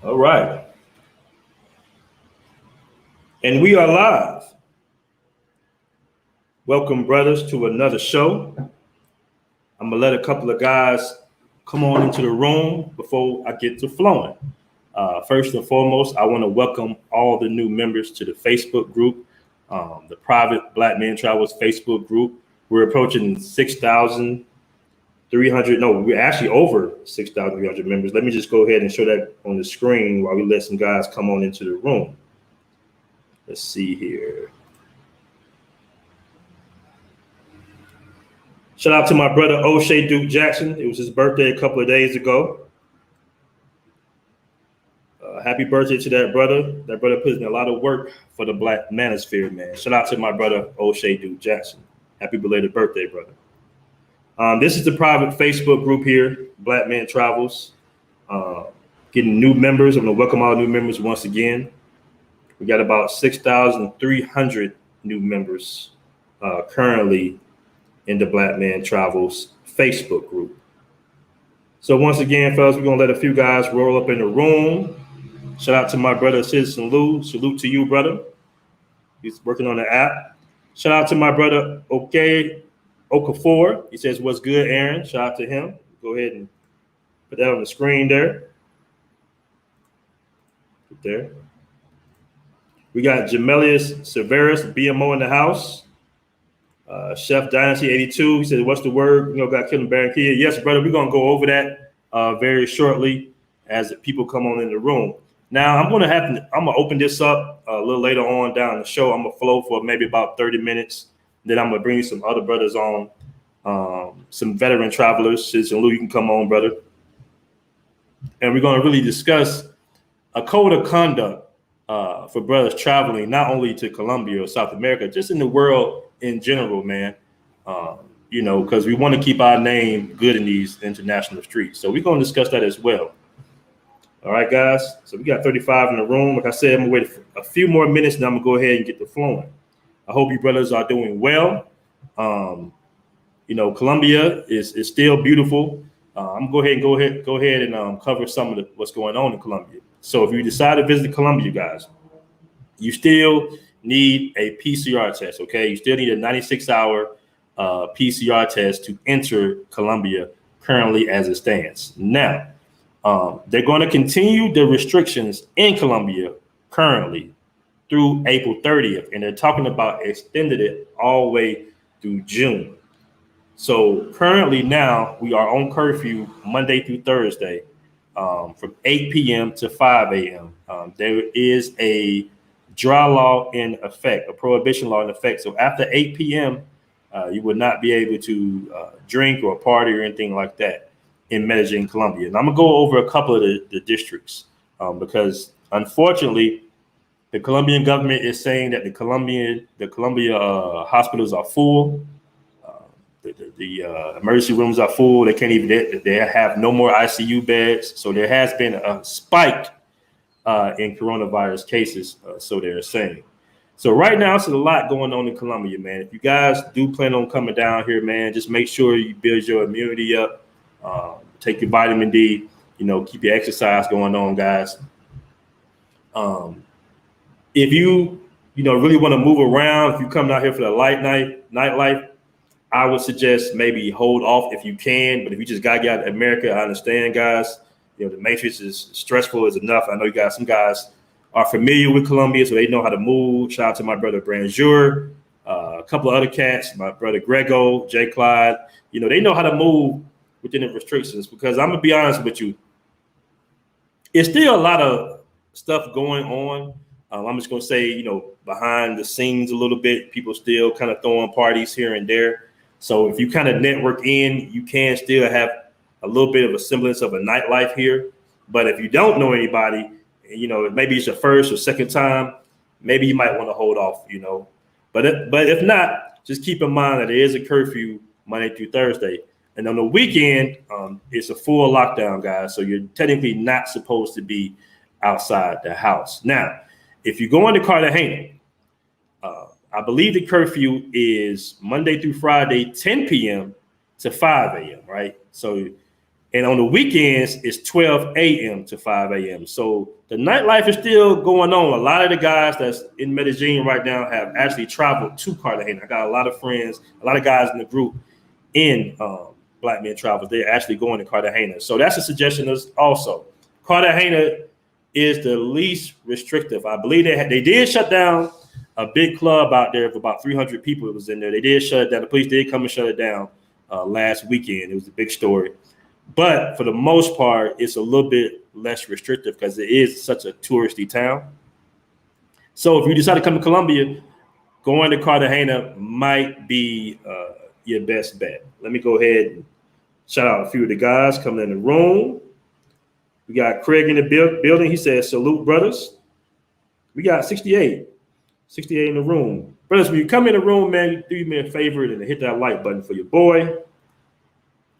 All right. And we are live. Welcome, brothers, to another show. I'm going to let a couple of guys come on into the room before I get to flowing. First and foremost, I want to welcome all the new members to the Facebook group, the private Black Men Travels Facebook group. We're approaching 6,300. No, we're actually over 6,300 members. Let me just go ahead and show that on the screen while we let some guys come on into the room. Let's see here. Shout out to my brother O'Shea Duke Jackson. It was his birthday a couple of days ago. Happy birthday to that brother. That brother puts in a lot of work for the Black manosphere, man. Shout out to my brother O'Shea Duke Jackson. Happy belated birthday, brother. This is the private Facebook group here, Black Men Travels. Getting new members. I'm going to welcome all new members once again. We got about 6,300 new members currently in the Black Man Travels Facebook group. So once again, fellas, we're going to let a few guys roll up in the room. Shout out to my brother, Citizen Lou. Salute to you, brother. He's working on the app. Shout out to my brother, Okafor. He says, what's good, Aaron? Shout out to him. Go ahead and put that on the screen there. Put there. We got Jamelius Severus, BMO in the house. Chef Dynasty 82. He said, what's the word? Got killing Barranquilla. Yes, brother, we're going to go over that very shortly as people come on in the room. Now, I'm going to open this up a little later on down the show. I'm going to flow for maybe about 30 minutes. Then I'm going to bring some other brothers on, some veteran travelers. Citizen Lou, you can come on, brother. And we're going to really discuss a code of conduct for brothers traveling, not only to Colombia or South America, just in the world in general, man. Because we want to keep our name good in these international streets. So we're going to discuss that as well. All right, guys. So we got 35 in the room. Like I said, I'm going to wait a few more minutes, and I'm going to go ahead and get the flowing. I hope you brothers are doing well. Colombia is still beautiful. I'm going to go ahead and cover some of what's going on in Colombia. So if you decide to visit Colombia, guys, you still need a PCR test, okay? You still need a 96-hour PCR test to enter Colombia currently as it stands. Now, they're going to continue the restrictions in Colombia currently through April 30th, and they're talking about extending it all the way through June. So currently now we are on curfew Monday through Thursday from 8 p.m. to 5 a.m. There is a dry law in effect, a prohibition law in effect. So after 8 p.m., you would not be able to drink or party or anything like that in Medellin, Colombia. And I'm going to go over a couple of the districts because unfortunately, the Colombian government is saying that the Colombia hospitals are full. The emergency rooms are full. They can't even, they have no more ICU beds. So there has been a spike in coronavirus cases, so they're saying. So right now, it's a lot going on in Colombia, man. If you guys do plan on coming down here, man, just make sure you build your immunity up, take your vitamin D, keep your exercise going on, guys. If you really want to move around, if you come out here for the nightlife, I would suggest maybe hold off if you can. But if you just got to get out of America, I understand, guys. The matrix is stressful as enough. I know some guys are familiar with Colombia, so they know how to move. Shout out to my brother Branjur, a couple of other cats, my brother Grego, Jay Clyde. They know how to move within the restrictions, because I'm gonna be honest with you, it's still a lot of stuff going on. I'm just gonna say, behind the scenes a little bit, people still kind of throwing parties here and there. So if you kind of network in, you can still have a little bit of a semblance of a nightlife here. But if you don't know anybody, maybe it's your first or second time, maybe you might want to hold off, But if not, just keep in mind that there is a curfew Monday through Thursday. And on the weekend, it's a full lockdown, guys. So you're technically not supposed to be outside the house. Now, if you go into Cartagena, I believe the curfew is Monday through Friday, 10 p.m. to 5 a.m., right? So And on the weekends, it's 12 a.m. to 5 a.m. So the nightlife is still going on. A lot of the guys that's in Medellin right now have actually traveled to Cartagena. I got a lot of friends, a lot of guys in the group in Black Men Travels. They're actually going to Cartagena. So that's a suggestion also. Cartagena is the least restrictive. I believe they did shut down a big club out there of about 300 people that was in there. They did shut it down. The police did come and shut it down last weekend. It was a big story. But for the most part, it's a little bit less restrictive because it is such a touristy town. So if you decide to come to Colombia, going to Cartagena might be your best bet. Let me go ahead and shout out a few of the guys coming in the room. We got Craig in the building. He says, salute, brothers. We got 68 in the room. Brothers, when you come in the room, man, do me a favor and hit that like button for your boy.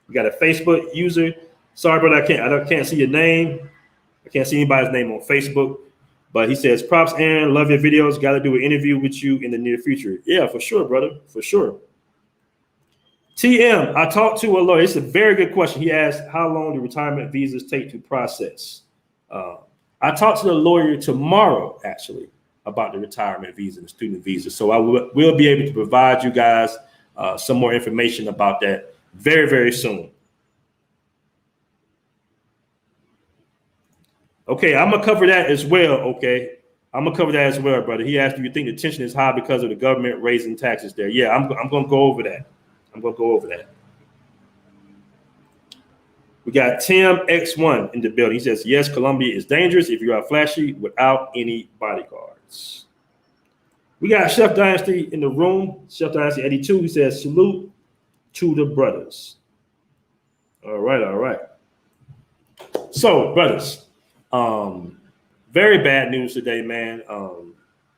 We got a Facebook user. Sorry, brother, I can't see your name. I can't see anybody's name on Facebook. But he says, props, Aaron, love your videos. Got to do an interview with you in the near future. Yeah, for sure, brother, for sure. TM, I talked to a lawyer. It's a very good question. He asked, how long do retirement visas take to process? I talked to the lawyer tomorrow, actually, about the retirement visa and the student visa. So I will be able to provide you guys some more information about that very, very soon. Okay, I'm gonna cover that as well. Okay, I'm gonna cover that as well, brother. He asked, do you think the tension is high because of the government raising taxes there? Yeah, I'm gonna go over that. We got Tim X1 in the building. He says, yes, Colombia is dangerous if you are flashy without any bodyguards. We got Chef Dynasty in the room. Chef Dynasty 82. He says, salute to the brothers. All right. So, brothers, very bad news today, man.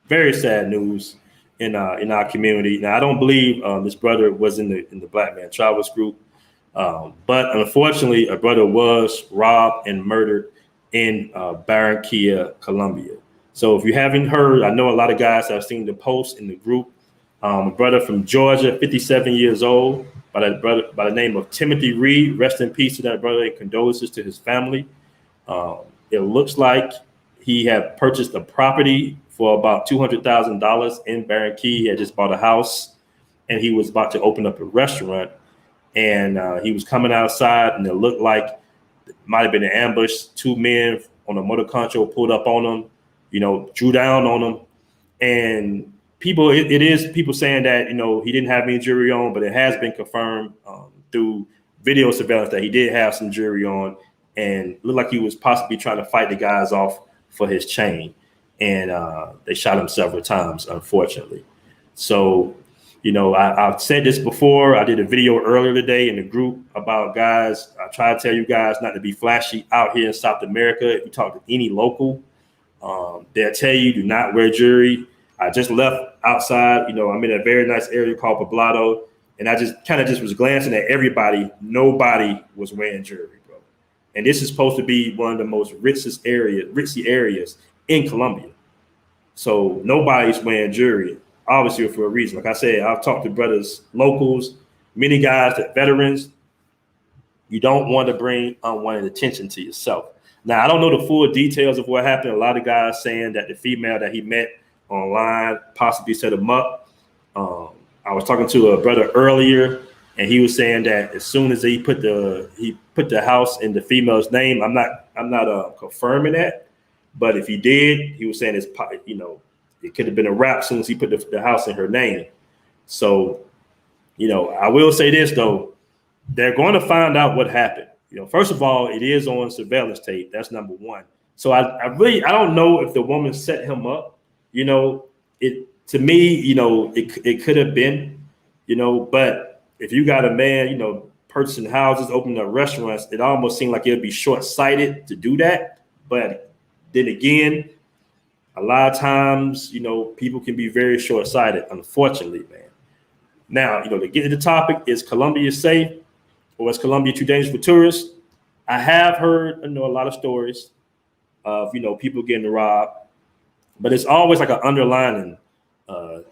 Very sad news in our community. Now, I don't believe this brother was in the Black Man Travels group, but unfortunately, a brother was robbed and murdered in Barranquilla, Colombia. So, if you haven't heard, I know a lot of guys have seen the post in the group. A brother from Georgia, 57 years old, by the name of Timothy Reed. Rest in peace to that brother and condolences to his family. It looks like he had purchased a property for about $200,000 in Barranquilla. He had just bought a house and he was about to open up a restaurant. And he was coming outside and it looked like it might have been an ambush. Two men on a motor concho pulled up on him, drew down on him. And it is people saying that, he didn't have any jewelry on, but it has been confirmed through video surveillance that he did have some jewelry on and looked like he was possibly trying to fight the guys off for his chain. And they shot him several times, unfortunately. So, I've said this before. I did a video earlier today in the group about guys. I try to tell you guys not to be flashy out here in South America. If you talk to any local, they'll tell you do not wear jewelry. I just left outside, I'm in a very nice area called Poblado, and I just was glancing at everybody. Nobody was wearing jewelry, bro. And this is supposed to be one of the most ritzy areas in Colombia. So nobody's wearing jewelry, obviously for a reason. Like I said, I've talked to brothers, locals, many guys, veterans. You don't want to bring unwanted attention to yourself. Now, I don't know the full details of what happened. A lot of guys saying that the female that he met online possibly set him up. I was talking to a brother earlier, and he was saying that as soon as he put the house in the female's name, I'm not confirming that, but if he did, he was saying it could have been a wrap as soon as he put the house in her name. So, I will say this though, they're going to find out what happened. First of all, it is on surveillance tape. That's number one. So I don't know if the woman set him up. To me, it could have been, but if you got a man, purchasing houses, opening up restaurants, it almost seemed like it'd be short-sighted to do that. But then again, a lot of times, people can be very short-sighted, unfortunately, man. Now, to get to the topic, is Colombia safe or is Colombia too dangerous for tourists? I have heard, a lot of stories of, people getting robbed. But it's always like an underlining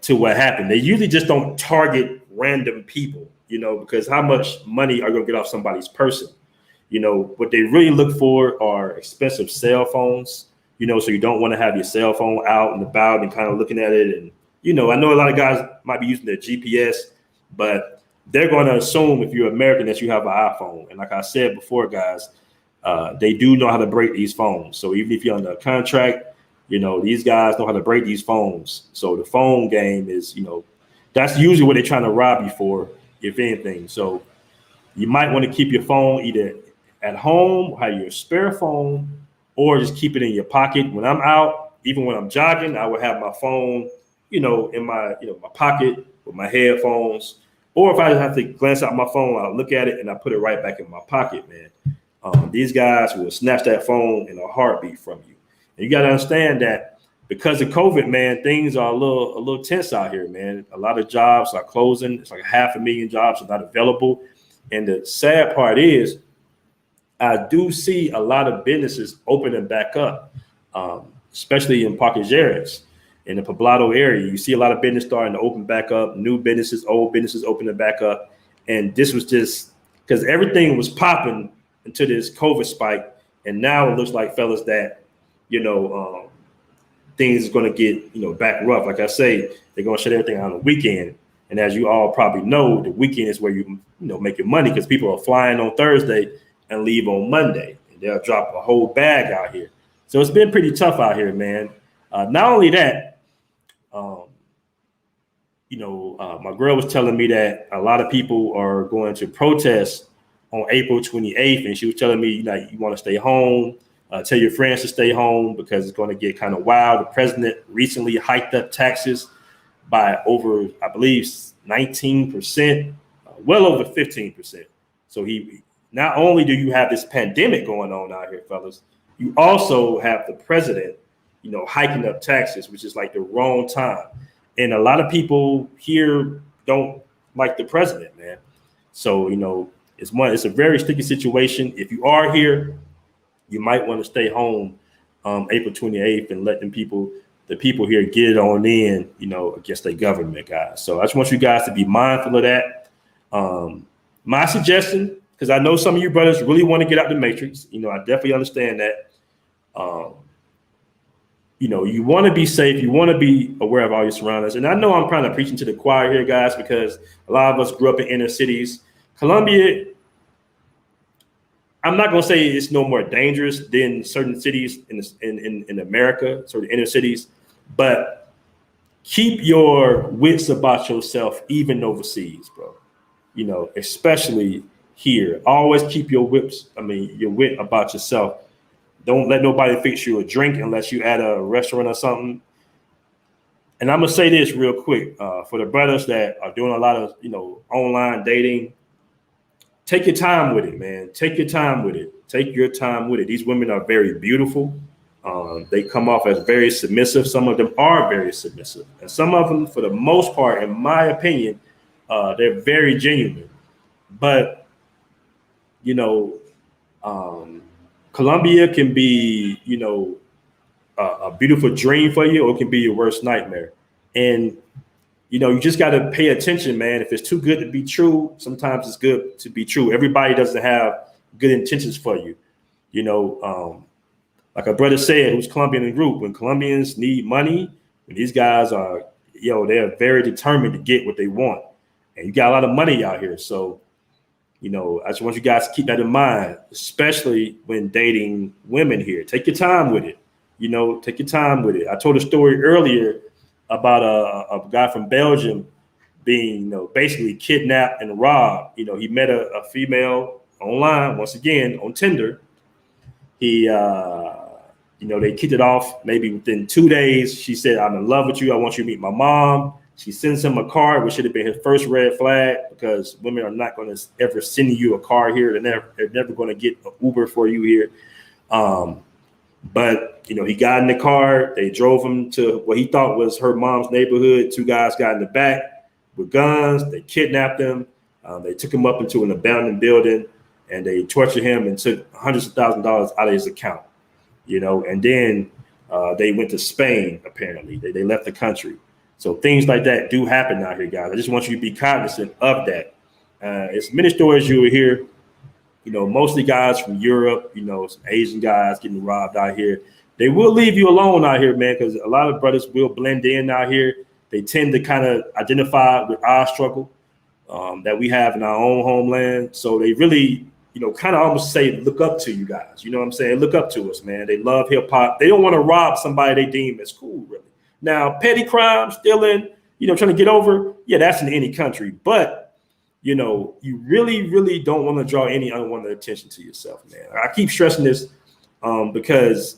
to what happened. They usually just don't target random people, because how much money are you going to get off somebody's person? What they really look for are expensive cell phones, so you don't want to have your cell phone out and about and kind of looking at it. And, I know a lot of guys might be using their GPS, but they're going to assume if you're American that you have an iPhone. And like I said before, guys, they do know how to break these phones. So even if you're under a contract, these guys know how to break these phones. So the phone game is, that's usually what they're trying to rob you for, if anything. So you might want to keep your phone either at home, have your spare phone, or just keep it in your pocket. When I'm out, even when I'm jogging, I would have my phone, in my, my pocket with my headphones. Or if I have to glance at my phone, I'll look at it and I put it right back in my pocket, man. These guys will snatch that phone in a heartbeat from you. And you got to understand that because of COVID, man, things are a little tense out here, man. A lot of jobs are closing. It's like 500,000 jobs are not available. And the sad part is, I do see a lot of businesses opening back up, especially in Parkers areas, in the Poblado area. You see a lot of business starting to open back up, new businesses, old businesses opening back up. And this was just because everything was popping into this COVID spike. And now it looks like, fellas, that, things is going to get, back rough. Like I say, they're going to shut everything on the weekend. And as you all probably know, the weekend is where you make your money because people are flying on Thursday and leave on Monday. And they'll drop a whole bag out here. So it's been pretty tough out here, man. Not only that, my girl was telling me that a lot of people are going to protest on April 28th. And she was telling me, you want to stay home, tell your friends to stay home because it's going to get kind of wild. The president recently hiked up taxes by over, I believe, 19%, well over 15%. So he not only do you have this pandemic going on out here, fellas, you also have the president, hiking up taxes, which is like the wrong time. And a lot of people here don't like the president, man. So, it's a very sticky situation. If you are here, you might want to stay home April 28th and let the people here get it on in, against their government, guys. So I just want you guys to be mindful of that. My suggestion, because I know some of you brothers really want to get out the matrix. I definitely understand that. You want to be safe. You want to be aware of all your surroundings. And I know I'm kind of preaching to the choir here, guys, because a lot of us grew up in inner cities. Colombia, I'm not going to say it's no more dangerous than certain cities in America, certain inner cities, but keep your wits about yourself, even overseas, bro. Especially here. Always keep your wit about yourself. Don't let nobody fix you a drink unless you at a restaurant or something. And I'm gonna say this real quick for the brothers that are doing a lot of online dating. Take your time with it, man. Take your time with it. Take your time with it. These women are very beautiful. They come off as very submissive. Some of them are very submissive, and some of them, for the most part, in my opinion, they're very genuine. But Colombia can be, a beautiful dream for you, or it can be your worst nightmare. And, you just got to pay attention, man. If it's too good to be true, sometimes it's good to be true. Everybody doesn't have good intentions for you. Like a brother said, who's Colombian in the group, when Colombians need money, when these guys are, they're very determined to get what they want. And you got a lot of money out here. So, I just want you guys to keep that in mind, especially when dating women here. Take your time with it. Take your time with it. I told a story earlier about a guy from Belgium being, basically kidnapped and robbed. He met a female online, once again, on Tinder. He, they kicked it off maybe within 2 days. She said, "I'm in love with you. I want you to meet my mom." She sends him a card, which should have been his first red flag, because women are not going to ever send you a car here. They're never going to get an Uber for you here. But he got in the car. They drove him to what he thought was her mom's neighborhood. 2 guys got in the back with guns. They kidnapped him. They took him up into an abandoned building, and they tortured him and took hundreds of thousands of dollars out of his account. And then they went to Spain. Apparently, they left the country. So things like that do happen out here, guys. I just want you to be cognizant of that. As many stories you will hear mostly guys from Europe, some Asian guys getting robbed out here. They will leave you alone out here, man, because a lot of brothers will blend in out here. They tend to kind of identify with our struggle that we have in our own homeland. So they really, kind of almost say, look up to you guys. You know what I'm saying? Look up to us, man. They love hip hop. They don't want to rob somebody they deem as cool, really. Now, petty crime, stealing, trying to get over, yeah, that's in any country. But, you really, really don't want to draw any unwanted attention to yourself, man. I keep stressing this because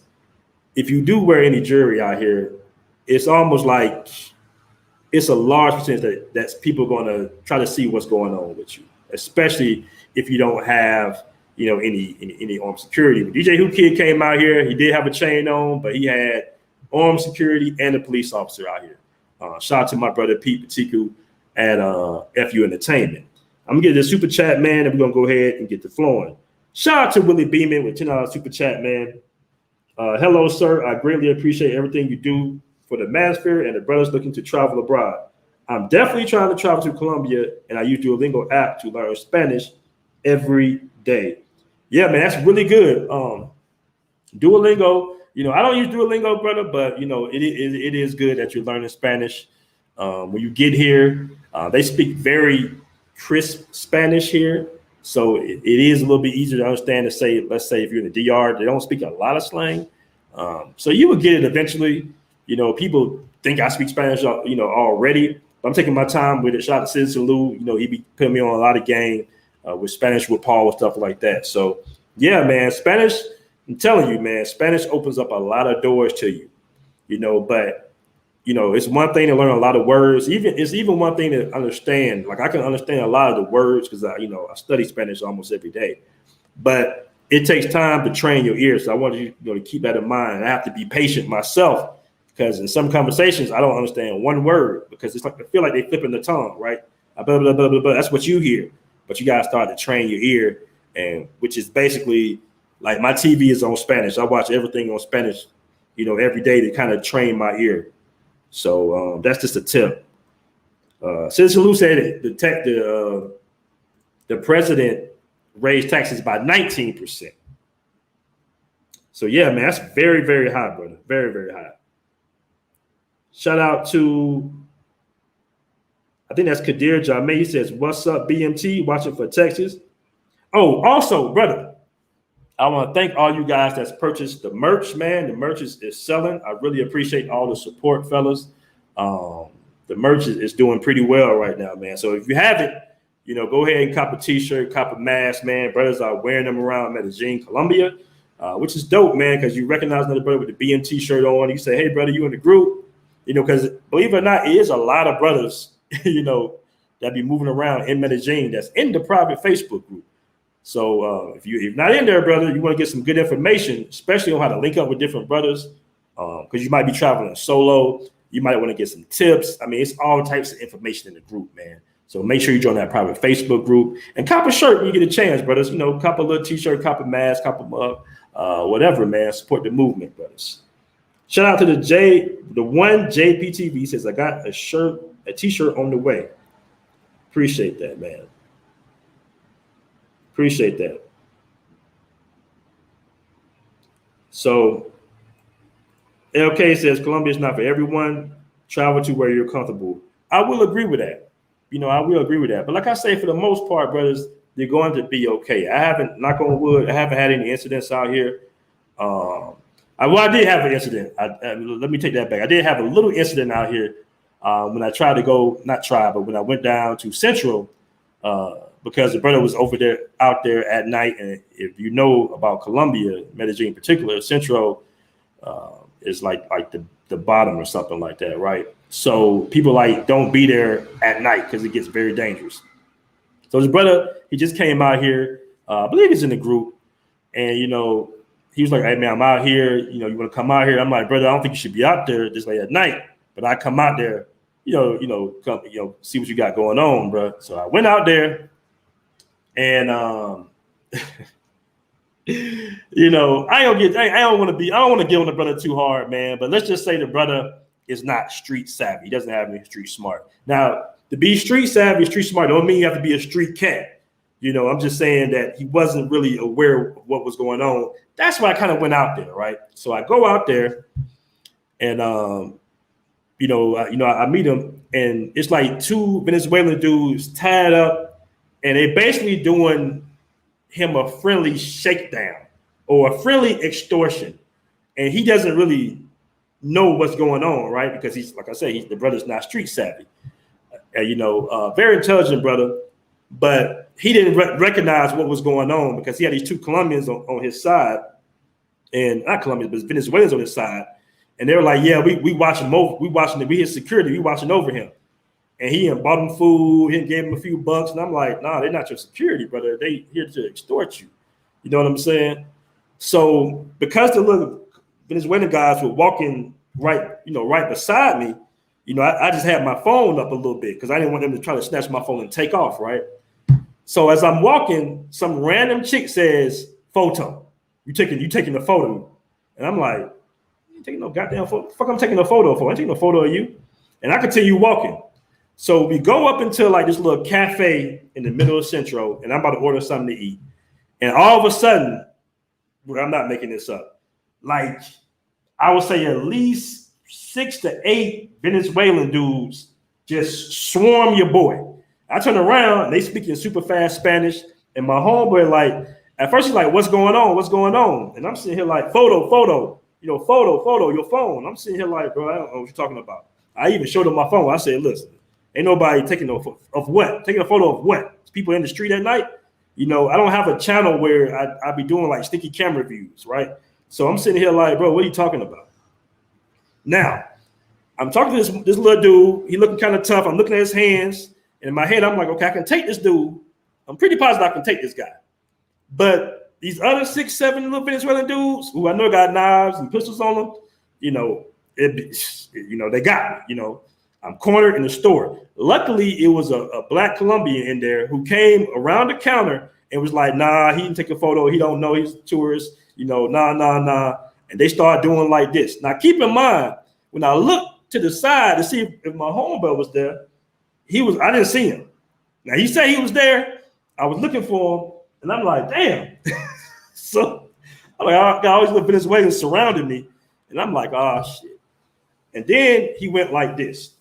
if you do wear any jewelry out here, it's almost like it's a large percentage that's people going to try to see what's going on with you, especially if you don't have, any armed security. But DJ Who Kid came out here. He did have a chain on, but he had armed security and a police officer out here. Shout out to my brother Pete Patiku at FU Entertainment. I'm gonna get the super chat, man, and we're gonna go ahead and get the flowing. Shout out to Willie Beeman with $10 super chat, man. Hello, sir. I greatly appreciate everything you do for the manosphere and the brothers looking to travel abroad. I'm definitely trying to travel to Colombia, and I use Duolingo app to learn Spanish every day. Yeah, man, that's really good. Duolingo, I don't use Duolingo, brother, but it is good that you're learning Spanish. When you get here, they speak very crisp Spanish here, so it is a little bit easier to understand. Let's say if you're in the DR, they don't speak a lot of slang, so you will get it eventually. People think I speak Spanish, already. But I'm taking my time with it. Shout out to Citizen Lou. He be putting me on a lot of game with Spanish with Paul and stuff like that. So yeah, man, Spanish. I'm telling you, man, Spanish opens up a lot of doors to you. But it's one thing to learn a lot of words. It's even one thing to understand. Like I can understand a lot of the words because I study Spanish almost every day. But it takes time to train your ears. So I want you to keep that in mind. I have to be patient myself because in some conversations I don't understand one word because it's like I feel like they flipping the tongue, right? Blah, blah, blah, blah, blah. That's what you hear. But you gotta start to train your ear, and which is basically like my TV is on Spanish. I watch everything on Spanish, every day to kind of train my ear. So that's just a tip. Citizen Lou said the president raised taxes by 19%. So yeah, man, that's very, very high, brother. Very, very high. Shout out to, I think that's Kadir Jameh. He says, "What's up, BMT? Watching for Texas." Oh, also, brother, I want to thank all you guys that's purchased the merch, man. The merch is selling. I really appreciate all the support, fellas. The merch is doing pretty well right now, man. So if you haven't, go ahead and cop a t-shirt, cop a mask, man. Brothers are wearing them around Medellin, Colombia, which is dope, man, because you recognize another brother with the BMT shirt on. You say, hey, brother, you in the group? Because believe it or not, it is a lot of brothers, that be moving around in Medellin that's in the private Facebook group. So if you're not in there, brother, you want to get some good information, especially on how to link up with different brothers, because you might be traveling solo. You might want to get some tips. I mean, it's all types of information in the group, man. So make sure you join that private Facebook group and cop a shirt when you get a chance, brothers. Cop a little t-shirt, cop a mask, cop a mug, whatever, man. Support the movement, brothers. Shout out to the one JPTV says, I got a t-shirt on the way. Appreciate that, man. Appreciate that. So LK says Colombia is not for everyone. Travel to where you're comfortable. I will agree with that. I will agree with that. But like I say, for the most part, brothers, they're going to be okay. I haven't, knock on wood, I haven't had any incidents out here. I did have an incident. Let me take that back. I did have a little incident out here when I tried to go, but when I went down to Central, because the brother was out there at night. And if you know about Colombia, Medellin in particular, Central is like the bottom or something like that, right? So people don't be there at night because it gets very dangerous. So his brother, he just came out here. I believe he's in the group, and he was like, "Hey man, I'm out here. You want to come out here?" I'm like, "Brother, I don't think you should be out there this late at night." But I come out there, come, see what you got going on, bro. So I went out there, and I don't want to get on the brother too hard, man. But let's just say the brother is not street savvy. He doesn't have any street smart. Now, to be street savvy, street smart don't mean you have to be a street cat. I'm just saying that he wasn't really aware of what was going on. That's why I kind of went out there, right? So I go out there, and I meet him, and it's like two Venezuelan dudes tied up, and they basically doing him a friendly shakedown or a friendly extortion, and he doesn't really know what's going on, right? Because he's, like I said, the brother's not street savvy, very intelligent brother, but he didn't recognize what was going on because he had these two Colombians on his side, and not Colombians, but Venezuelans on his side. And they were like, yeah, we watching him over. We his security. We watching over him. And he bought him food. He gave him a few bucks. And I'm like, nah, they're not your security, brother. They here to extort you. You know what I'm saying? So because the little Venezuelan guys were walking right beside me, I just had my phone up a little bit because I didn't want them to try to snatch my phone and take off, right? So as I'm walking, some random chick says, photo. You taking the photo. And I'm like, taking no goddamn photo. Fuck, I'm taking a photo for. I ain't taking no photo of you. And I continue walking. So we go up into like this little cafe in the middle of Centro, and I'm about to order something to eat. And all of a sudden, I'm not making this up, like I would say at least 6 to 8 Venezuelan dudes just swarm your boy. I turn around, and they speaking super fast Spanish, and my homeboy like, at first he's like, what's going on? What's going on? And I'm sitting here like, photo, photo, your phone. I'm sitting here like, bro, I don't know what you're talking about. I even showed him my phone. I said, listen, ain't nobody taking no photo of what? Taking a photo of what? People in the street at night? I don't have a channel where I be doing like sticky camera views, right? So I'm sitting here like, bro, what are you talking about? Now, I'm talking to this little dude. He looking kind of tough. I'm looking at his hands. And in my head, I'm like, okay, I can take this dude. I'm pretty positive I can take this guy. But these other 6, 7 little Venezuelan dudes who I know got knives and pistols on them, they got me. I'm cornered in the store. Luckily, it was a black Colombian in there who came around the counter and was like, nah, he didn't take a photo. He don't know he's a tourist. Nah. And they started doing like this. Now, keep in mind, when I looked to the side to see if my homeboy was there, I didn't see him. Now, he said he was there. I was looking for him, and I'm like, damn. So I got all these little Venezuelans surrounding me, and I'm like, oh, shit. And then he went like this,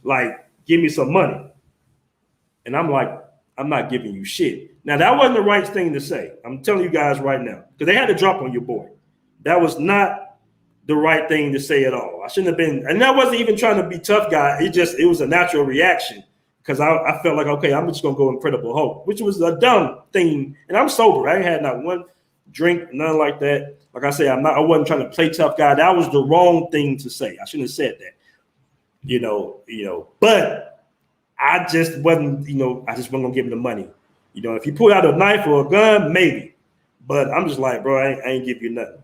like, give me some money. And I'm like, I'm not giving you shit. Now, that wasn't the right thing to say. I'm telling you guys right now, because they had to drop on your boy. That was not the right thing to say at all. I shouldn't have been, and I wasn't even trying to be tough guy. It was a natural reaction because I felt like, okay, I'm just going to go Incredible Hulk, which was a dumb thing. And I'm sober. I ain't had not one drink, nothing like that. Like I said, I wasn't trying to play tough guy. That was the wrong thing to say. I shouldn't have said that, but I just wasn't, I just wasn't gonna give him the money. If he pulled out a knife or a gun, maybe, but I'm just like, bro, I ain't give you nothing.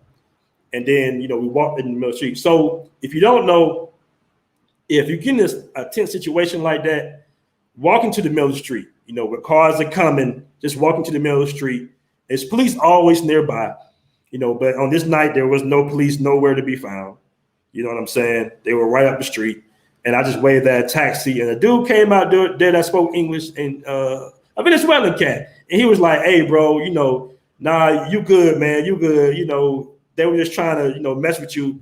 And then, we walked in the middle of the street. So if you don't know, if you get in a tense situation like that, walking to the middle of the street, where cars are coming, just walking to the middle of the street, there's police always nearby, but on this night, there was no police nowhere to be found. You know what I'm saying? They were right up the street. And I just waved at a taxi, and a dude came out there that spoke English, and a Venezuelan cat. And he was like, hey, bro, nah, you good, man. You good. They were just trying to, mess with you.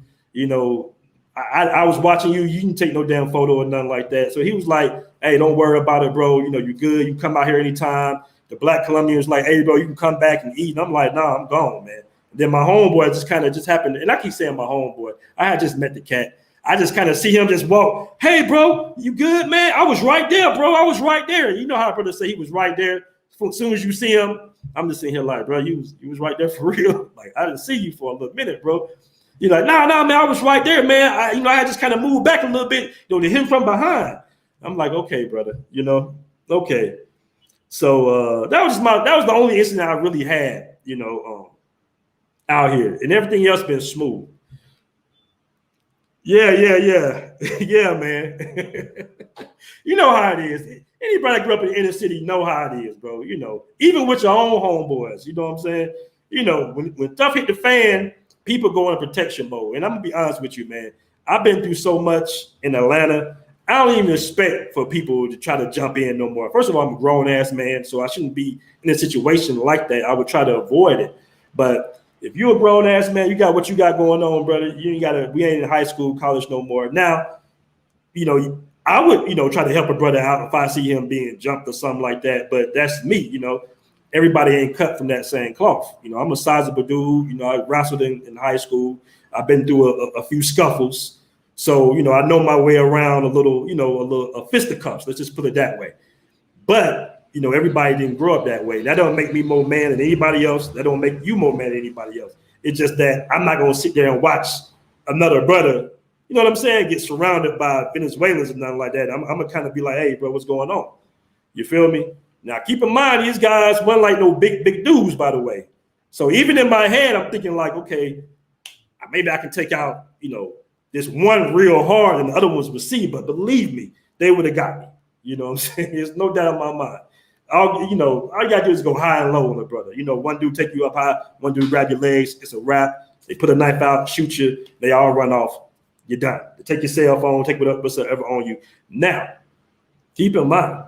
I was watching you. You didn't take no damn photo or nothing like that. So he was like, hey, don't worry about it, bro. You good. You come out here anytime. The black Colombian was like, hey, bro, you can come back and eat. And I'm like, nah, I'm gone, man. And then my homeboy just happened. And I keep saying my homeboy. I had just met the cat. I just kind of see him just walk. Hey, bro, you good, man? I was right there, bro. I was right there. You know how brother say he was right there. As soon as you see him, I'm just sitting here like, bro, you was right there for real. Like, I didn't see you for a little minute, bro. You're like, nah, man, I was right there, man. I had just kind of moved back a little bit, to him from behind. I'm like, okay, brother, okay. So that was the only incident I really had, out here, and everything else been smooth. Yeah, man. You know how it is. Anybody that grew up in the inner city know how it is, bro. Even with your own homeboys, you know what I'm saying? When stuff hit the fan, people go in protection mode. And I'm gonna be honest with you, man. I've been through so much in Atlanta. I don't even expect for people to try to jump in no more. First of all, I'm a grown ass man, so I shouldn't be in a situation like that. I would try to avoid it. But if you're a grown ass man, you got what you got going on, brother. You ain't gotta. We ain't in high school, college no more. Now, I would, try to help a brother out if I see him being jumped or something like that. But that's me, Everybody ain't cut from that same cloth. I'm a sizable dude. I wrestled in high school. I've been through a few scuffles. So, I know my way around a fisticuffs. Let's just put it that way. But, everybody didn't grow up that way. That don't make me more man than anybody else. That don't make you more man than anybody else. It's just that I'm not going to sit there and watch another brother, you know what I'm saying, get surrounded by Venezuelans and nothing like that. I'm going to kind of be like, hey, bro, what's going on? You feel me? Now, keep in mind, these guys weren't like no big dudes, by the way. So even in my head, I'm thinking like, okay, maybe I can take out, this one real hard and the other ones would see. But believe me, they would have got me. You know what I'm saying? There's no doubt in my mind. All you got to do is go high and low on a brother. One dude take you up high, one dude grab your legs. It's a wrap. They put a knife out, shoot you. They all run off. You're done. They take your cell phone, take whatever on you. Now, keep in mind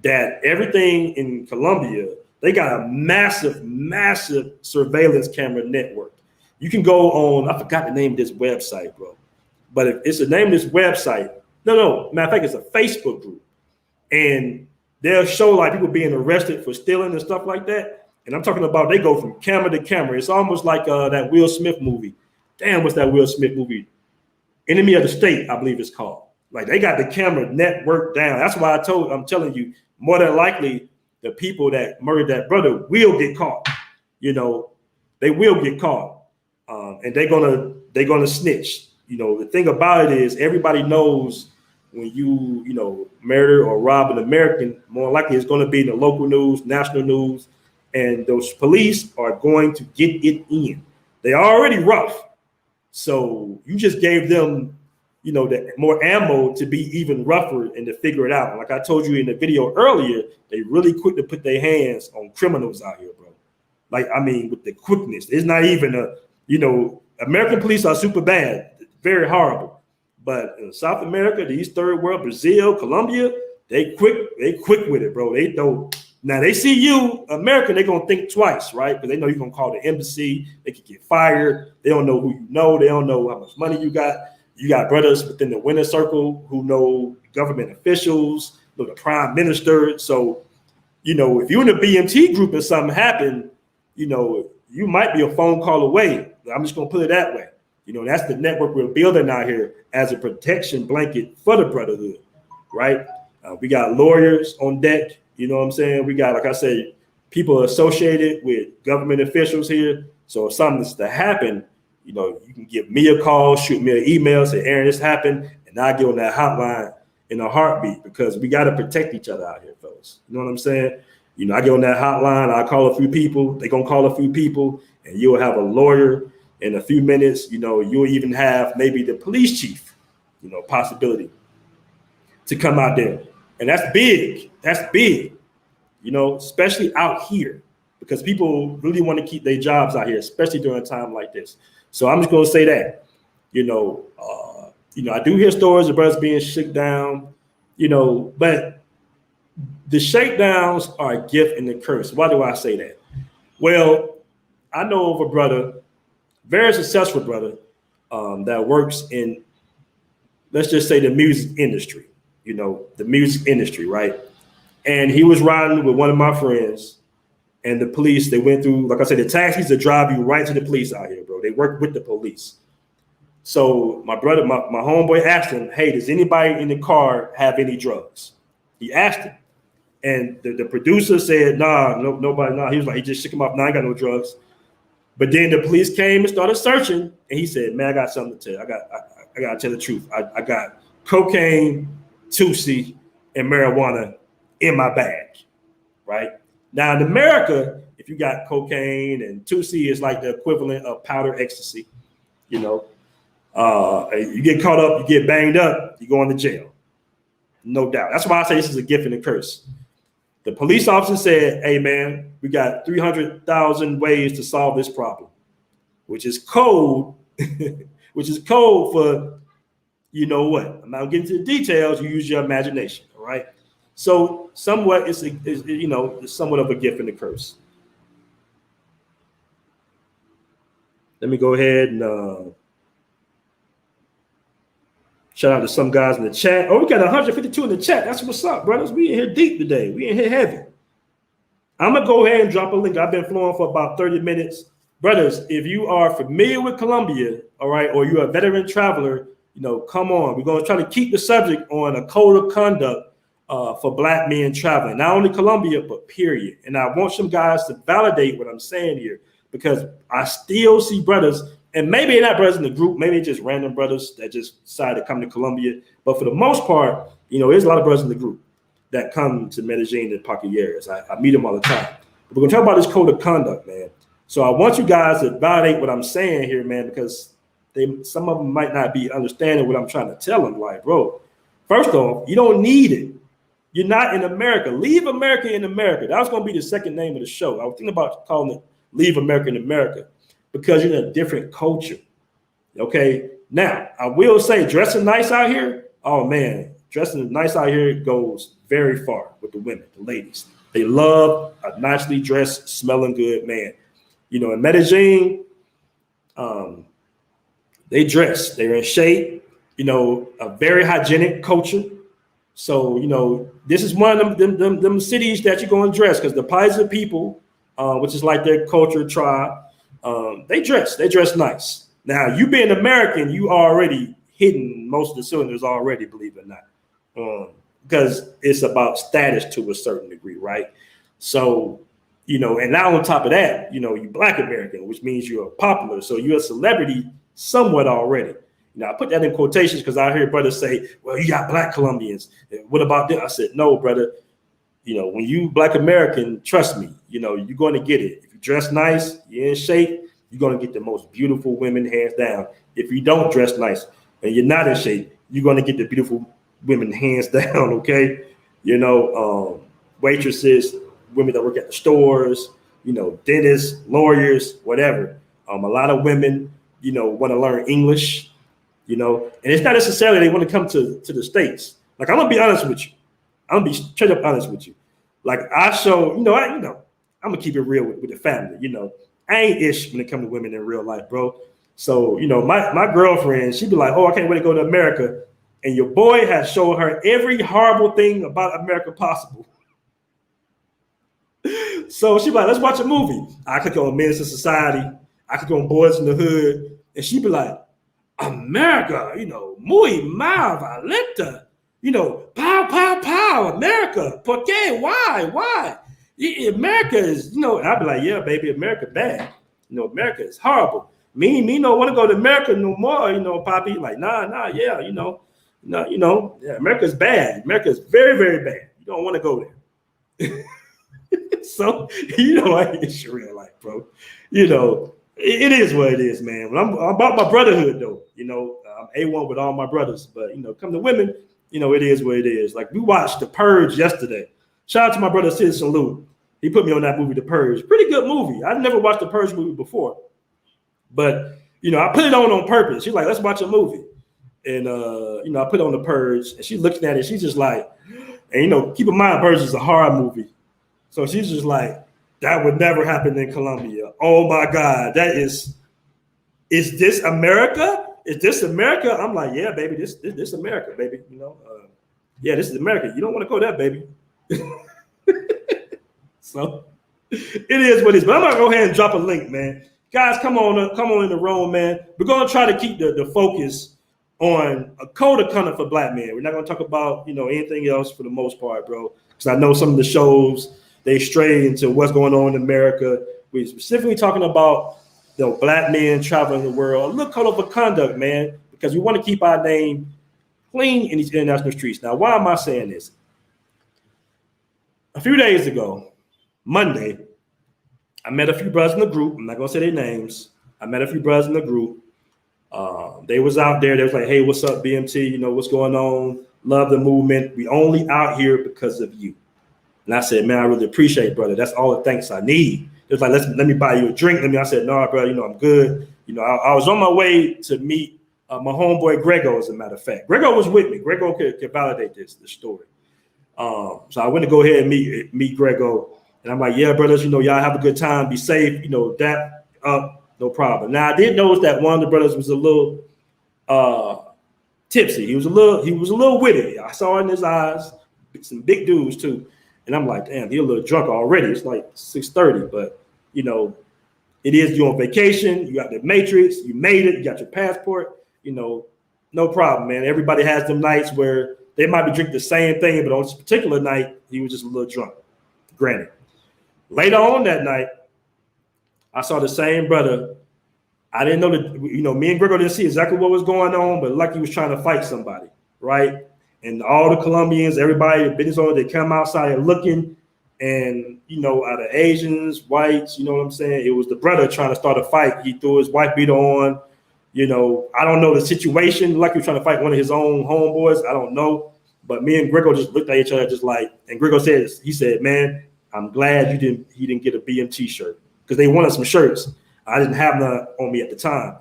that everything in Colombia, they got a massive surveillance camera network. You can go on, I forgot the name of this website, bro. But it's the name of this website. No, matter of fact, it's a Facebook group. And they'll show like people being arrested for stealing and stuff like that. And I'm talking about they go from camera to camera. It's almost like that Will Smith movie. Damn, what's that Will Smith movie? Enemy of the State, I believe it's called. Like they got the camera network down. That's why I'm telling you, more than likely, the people that murdered that brother will get caught. They will get caught. And they're gonna snitch. The thing about it is everybody knows when you murder or rob an American, more likely it's going to be in the local news, national news, and those police are going to get it in. They're already rough. So you just gave them, the more ammo to be even rougher and to figure it out. Like I told you in the video earlier, they really quick to put their hands on criminals out here, bro. With the quickness. It's not even American police are super bad, very horrible. But in South America, these third world, Brazil, Colombia, they quick with it, bro. They don't. Now they see you, American, they're gonna think twice, right? Because they know you're gonna call the embassy, they could get fired, they don't know who you know, they don't know how much money you got. You got brothers within the winner circle who know government officials, know the prime minister. So, if you're in a BMT group and something happened, you might be a phone call away. I'm just gonna put it that way. That's the network we're building out here as a protection blanket for the brotherhood, right? We got lawyers on deck. You know what I'm saying? We got, like I said, people associated with government officials here. So if something's to happen, you can give me a call, shoot me an email, say, Aaron, this happened. And I get on that hotline in a heartbeat because we got to protect each other out here, fellas. You know what I'm saying? I get on that hotline, I call a few people, they're going to call a few people, and you'll have a lawyer in a few minutes. You'll even have maybe the police chief, possibility to come out there. And that's big. That's big, especially out here because people really want to keep their jobs out here, especially during a time like this. So I'm just going to say that, I do hear stories of brothers being shook down, but the shakedowns are a gift and a curse. Why do I say that? Well, I know of a brother, very successful brother, that works in, let's just say, the music industry, the music industry, right? And he was riding with one of my friends, and the police, they went through, like I said, the taxis that drive you right to the police out here, bro. They work with the police. So my brother, my homeboy asked him, hey, does anybody in the car have any drugs? He asked him. And the producer said, nobody. He was like, he just shook him off. I ain't got no drugs. But then the police came and started searching, and he said, man, I got something to tell you. I got to tell the truth. I got cocaine, Tusi, and marijuana in my bag, right? Now in America, if you got cocaine and Tusi is like the equivalent of powder ecstasy, you get caught up, you get banged up, you go into jail. No doubt. That's why I say this is a gift and a curse. The police officer said, hey man, we got 300,000 ways to solve this problem, which is code, for you know what? I'm not getting into the details. You use your imagination, all right? So somewhat, it's somewhat of a gift and a curse. Let me go ahead and shout out to some guys in the chat. Oh, we got 152 in the chat. That's what's up, brothers. We in here deep today. We in here heavy. I'm going to go ahead and drop a link. I've been flowing for about 30 minutes. Brothers, if you are familiar with Colombia, all right, or you're a veteran traveler, come on. We're going to try to keep the subject on a code of conduct for Black men traveling, not only Colombia, but period. And I want some guys to validate what I'm saying here, because I still see brothers, and maybe they're not brothers in the group, maybe just random brothers that just decided to come to Colombia. But for the most part, there's a lot of brothers in the group that come to Medellin and Paquilleras. I meet them all the time. But we're going to talk about this code of conduct, man. So I want you guys to validate what I'm saying here, man, because some of them might not be understanding what I'm trying to tell them. Like, bro, first off, you don't need it. You're not in America. Leave America in America. That was going to be the second name of the show. I was thinking about calling it Leave America in America, because you're in a different culture. Okay. Now, I will say dressing nice out here. Oh, man, dressing nice out here goes very far with the women, the ladies. They love a nicely dressed, smelling good man. In Medellin, they dress. They're in shape. A very hygienic culture. So, this is one of them cities that you're going to dress, because the Paisa people, which is like their culture tribe, they dress nice. Now, you being American, you already hitting most of the cylinders already, believe it or not, because it's about status to a certain degree, right? So, and now on top of that, you Black American, which means you're popular. So you're a celebrity somewhat already. Now, I put that in quotations because I hear brothers say, well, you got Black Colombians. What about them? I said, no, brother. When you Black American, trust me, you're going to get it. If you dress nice, you're in shape, you're going to get the most beautiful women, hands down. If you don't dress nice and you're not in shape, you're going to get the beautiful women, hands down, okay? Waitresses, women that work at the stores, dentists, lawyers, whatever. A lot of women, want to learn English, and it's not necessarily they want to come to the States. Like, I'm going to be honest with you. I'm going to be straight up honest with you. Like, I show, I'm going to keep it real with the family, I ain't ish when it comes to women in real life, bro. So, my girlfriend, she'd be like, oh, I can't wait to go to America. And your boy has shown her every horrible thing about America possible. So she'd be like, let's watch a movie. I click on Menace to Society. I click on Boys in the Hood. And she'd be like, America, muy mal, violenta. Pow, pow, pow, America. ¿Por qué? Why? America is, and I'd be like, yeah, baby, America bad. America is horrible. Me don't want to go to America no more, Poppy. Like, nah, yeah, yeah, America's bad. America is very, very bad. You don't want to go there. So, it's real life, bro. It is what it is, man. When I'm about my brotherhood, though, I'm A1 with all my brothers. But, come to women, it is what it is. Like, we watched The Purge yesterday. Shout out to my brother, Citizen Lou. He put me on that movie, The Purge. Pretty good movie. I've never watched The Purge movie before. But, I put it on purpose. She's like, let's watch a movie. And, I put on The Purge. And she's looking at it. She's just like, and, keep in mind, Purge is a horror movie. So she's just like, that would never happen in Colombia. Oh, my God. Is this America? Is this America? I'm like, yeah, baby, this America, baby. Yeah, this is America. You don't want to go there, baby. So it is what it is. But I'm going to go ahead and drop a link, man. Guys, come on in the room, man. We're going to try to keep the focus on a code of conduct for Black men. We're not going to talk about, anything else for the most part, bro. Because I know some of the shows, they stray into what's going on in America. We're specifically talking about Black men traveling the world. A little code of conduct, man, because we want to keep our name clean in these international streets. Now, why am I saying this? A few days ago, Monday, I met a few brothers in the group. I'm not going to say their names. I met a few brothers in the group. They was out there. They was like, hey, what's up, BMT? What's going on? Love the movement. We only out here because of you. And I said, man, I really appreciate it, brother. That's all the thanks I need. It was like, let me buy you a drink. I said, no, brother, I'm good. I was on my way to meet My homeboy Grego, as a matter of fact. Grego was with me. Grego could validate this story. So I went to go ahead and meet Grego. And I'm like, yeah, brothers, y'all have a good time. Be safe. That no problem. Now, I did notice that one of the brothers was a little tipsy. He was a little witty. I saw in his eyes, some big dudes too. And I'm like, damn, he's a little drunk already. It's like 6:30, but it is you on vacation. You got the Matrix. You made it. You got your passport. No problem, man. Everybody has them nights where they might be drinking the same thing, but on this particular night, he was just a little drunk. Granted. Later on that night, I saw the same brother. I didn't know that, me and Grego didn't see exactly what was going on, but like he was trying to fight somebody, right? And all the Colombians, everybody, business owners, they come outside and looking, and, out of Asians, whites, you know what I'm saying? It was the brother trying to start a fight. He threw his wife beater on. I don't know the situation. Like he was trying to fight one of his own homeboys. I don't know. But me and Grego just looked at each other just like, and Grego said, man, I'm glad he didn't get a BMT shirt because they wanted some shirts. I didn't have none on me at the time.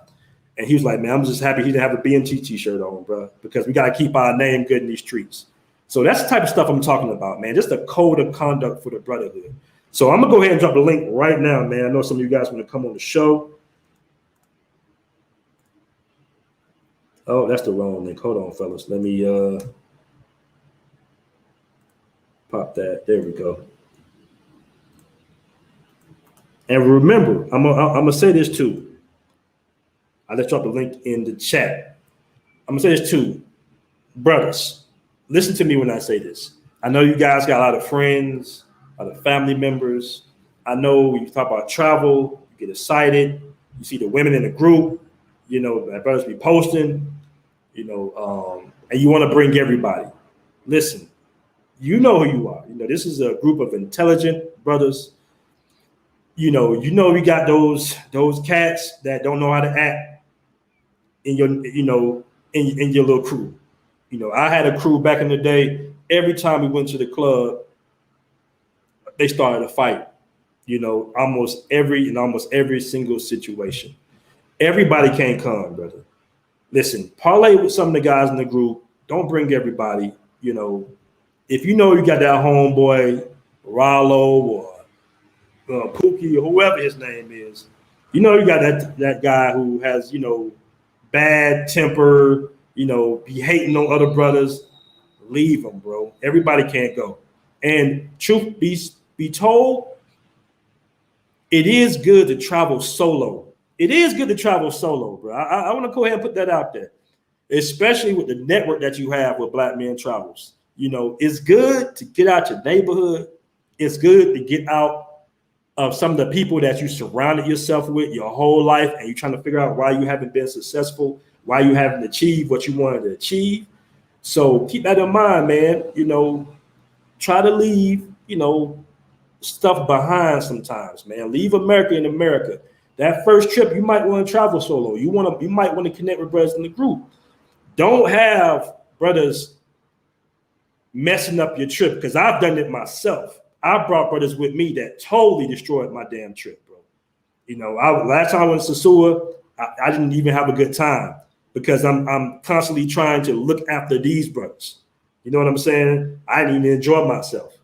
And he was like, man, I'm just happy he didn't have a BMT t-shirt on, bro, because we got to keep our name good in these streets. So that's the type of stuff I'm talking about, man. Just a code of conduct for the brotherhood. So I'm going to go ahead and drop the link right now, man. I know some of you guys want to come on the show. Oh, that's the wrong link. Hold on, fellas. Let me pop that. There we go. And remember, I'm gonna say this too. I'll just drop the link in the chat. I'm gonna say this too. Brothers, listen to me when I say this. I know you guys got a lot of friends, a lot of family members. I know you talk about travel, you get excited, you see the women in the group, that brothers be posting, and you want to bring everybody. Listen, you know who you are. This is a group of intelligent brothers. You got those cats that don't know how to act in your, in your little crew. I had a crew back in the day. Every time we went to the club, they started a fight. Almost every single situation. Everybody can't come, brother. Listen, parlay with some of the guys in the group. Don't bring everybody. If you got that homeboy, Rollo or Pookie or whoever his name is, you got that guy who has, bad temper, be hating on other brothers. Leave them, bro. Everybody can't go. And truth be told, it is good to travel solo. It is good to travel solo, bro. I want to go ahead and put that out there, especially with the network that you have with Black Men Travels. It's good to get out your neighborhood. It's good to get out of some of the people that you surrounded yourself with your whole life, and you're trying to figure out why you haven't been successful, why you haven't achieved what you wanted to achieve. So keep that in mind, man. Try to leave, stuff behind sometimes, man. Leave America in America. That first trip, you might want to travel solo. You might want to connect with brothers in the group. Don't have brothers messing up your trip, because I've done it myself. I brought brothers with me that totally destroyed my damn trip, bro. Last time I went to Sasua, I didn't even have a good time because I'm constantly trying to look after these brothers. You know what I'm saying? I didn't even enjoy myself.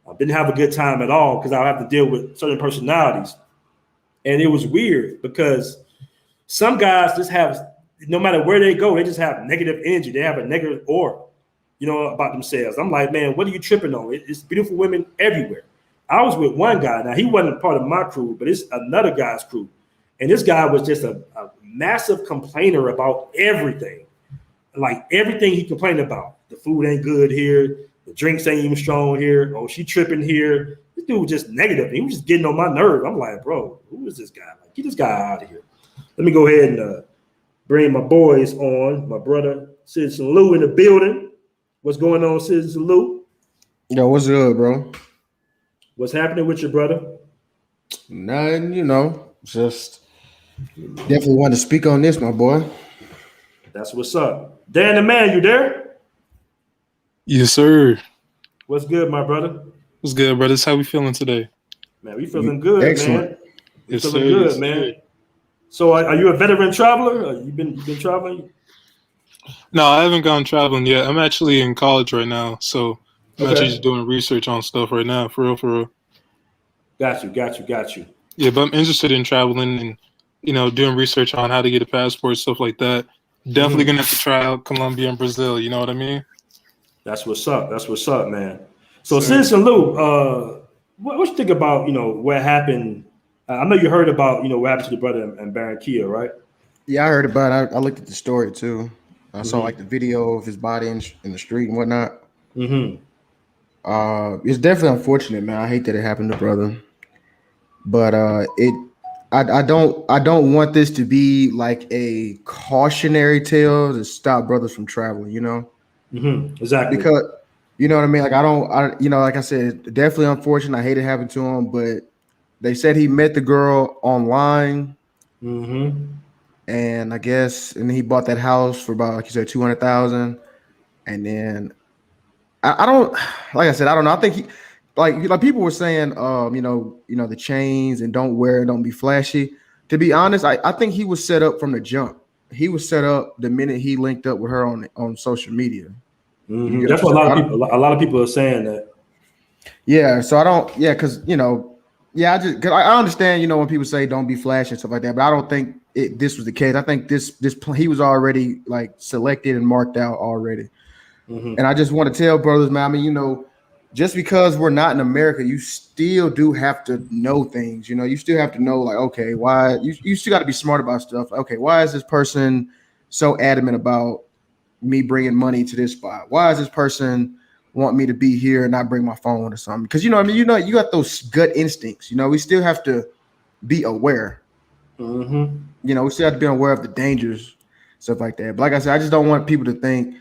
I didn't have a good time at all because I have to deal with certain personalities. And it was weird because some guys just have, no matter where they go, they just have negative energy. They have a negative aura, about themselves. I'm like, man, what are you tripping on? It's beautiful women everywhere. I was with one guy. Now, he wasn't part of my crew, but it's another guy's crew. And this guy was just a massive complainer about everything. Like everything he complained about. The food ain't good here. The drinks ain't even strong here. Oh, she tripping here. This dude was just negative. He was just getting on my nerve. I'm like, bro, who is this guy? Like, get this guy out of here. Let me go ahead and bring my boys on. My brother, Citizen Lou, in the building. What's going on, Citizen Lou? Yo, what's good, bro? What's happening with your brother? Nothing, just definitely want to speak on this, my boy. That's what's up. Dan the man, you there? Yes, sir. What's good, my brother? What's good, brothers? How we feeling today? Man, we feeling good, Excellent. man. We feeling good, man. So are you a veteran traveler? You been traveling? No, I haven't gone traveling yet. I'm actually in college right now, so I'm actually Okay. just doing research on stuff right now, for real, for real. Got you. Yeah, but I'm interested in traveling and doing research on how to get a passport, stuff like that. Definitely Hmm. gonna have to try out Colombia and Brazil. You know what I mean? That's what's up. That's what's up, man. So, Sir. Citizen Lou, what you think about what happened? I know you heard about what happened to the brother in Barranquilla, right? Yeah, I heard about it. I looked at the story too. I saw Hmm. like the video of his body in the street and whatnot. Hmm. It's definitely unfortunate, man. I hate that it happened to brother, but I don't want this to be like a cautionary tale to stop brothers from traveling. Hmm. Exactly. Because you know what I mean. Like like I said, definitely unfortunate. I hate it happened to him, but they said he met the girl online, Hmm. and I guess, and he bought that house for about, like you said, 200,000, and then I don't, like I said, I don't know. I think he, like people were saying, the chains and don't wear it, don't be flashy. To be honest, I think he was set up from the jump. He was set up the minute he linked up with her on social media. You Hmm. get what That's I'm what saying? a lot of people are saying that. Yeah, so I don't, yeah, because yeah, cause I understand, when people say don't be flashy and stuff like that, but I don't think this was the case. I think he was already like selected and marked out already. Hmm. And I just want to tell brothers, man, I mean, just because we're not in America, you still do have to know things. You still have to know, like, okay, why you still got to be smart about stuff. Okay, why is this person so adamant about me bringing money to this spot? Why is this person want me to be here and not bring my phone or something? Because I mean, you got those gut instincts. We still have to be aware. Hmm. We still have to be aware of the dangers, stuff like that. But like I said, I just don't want people to think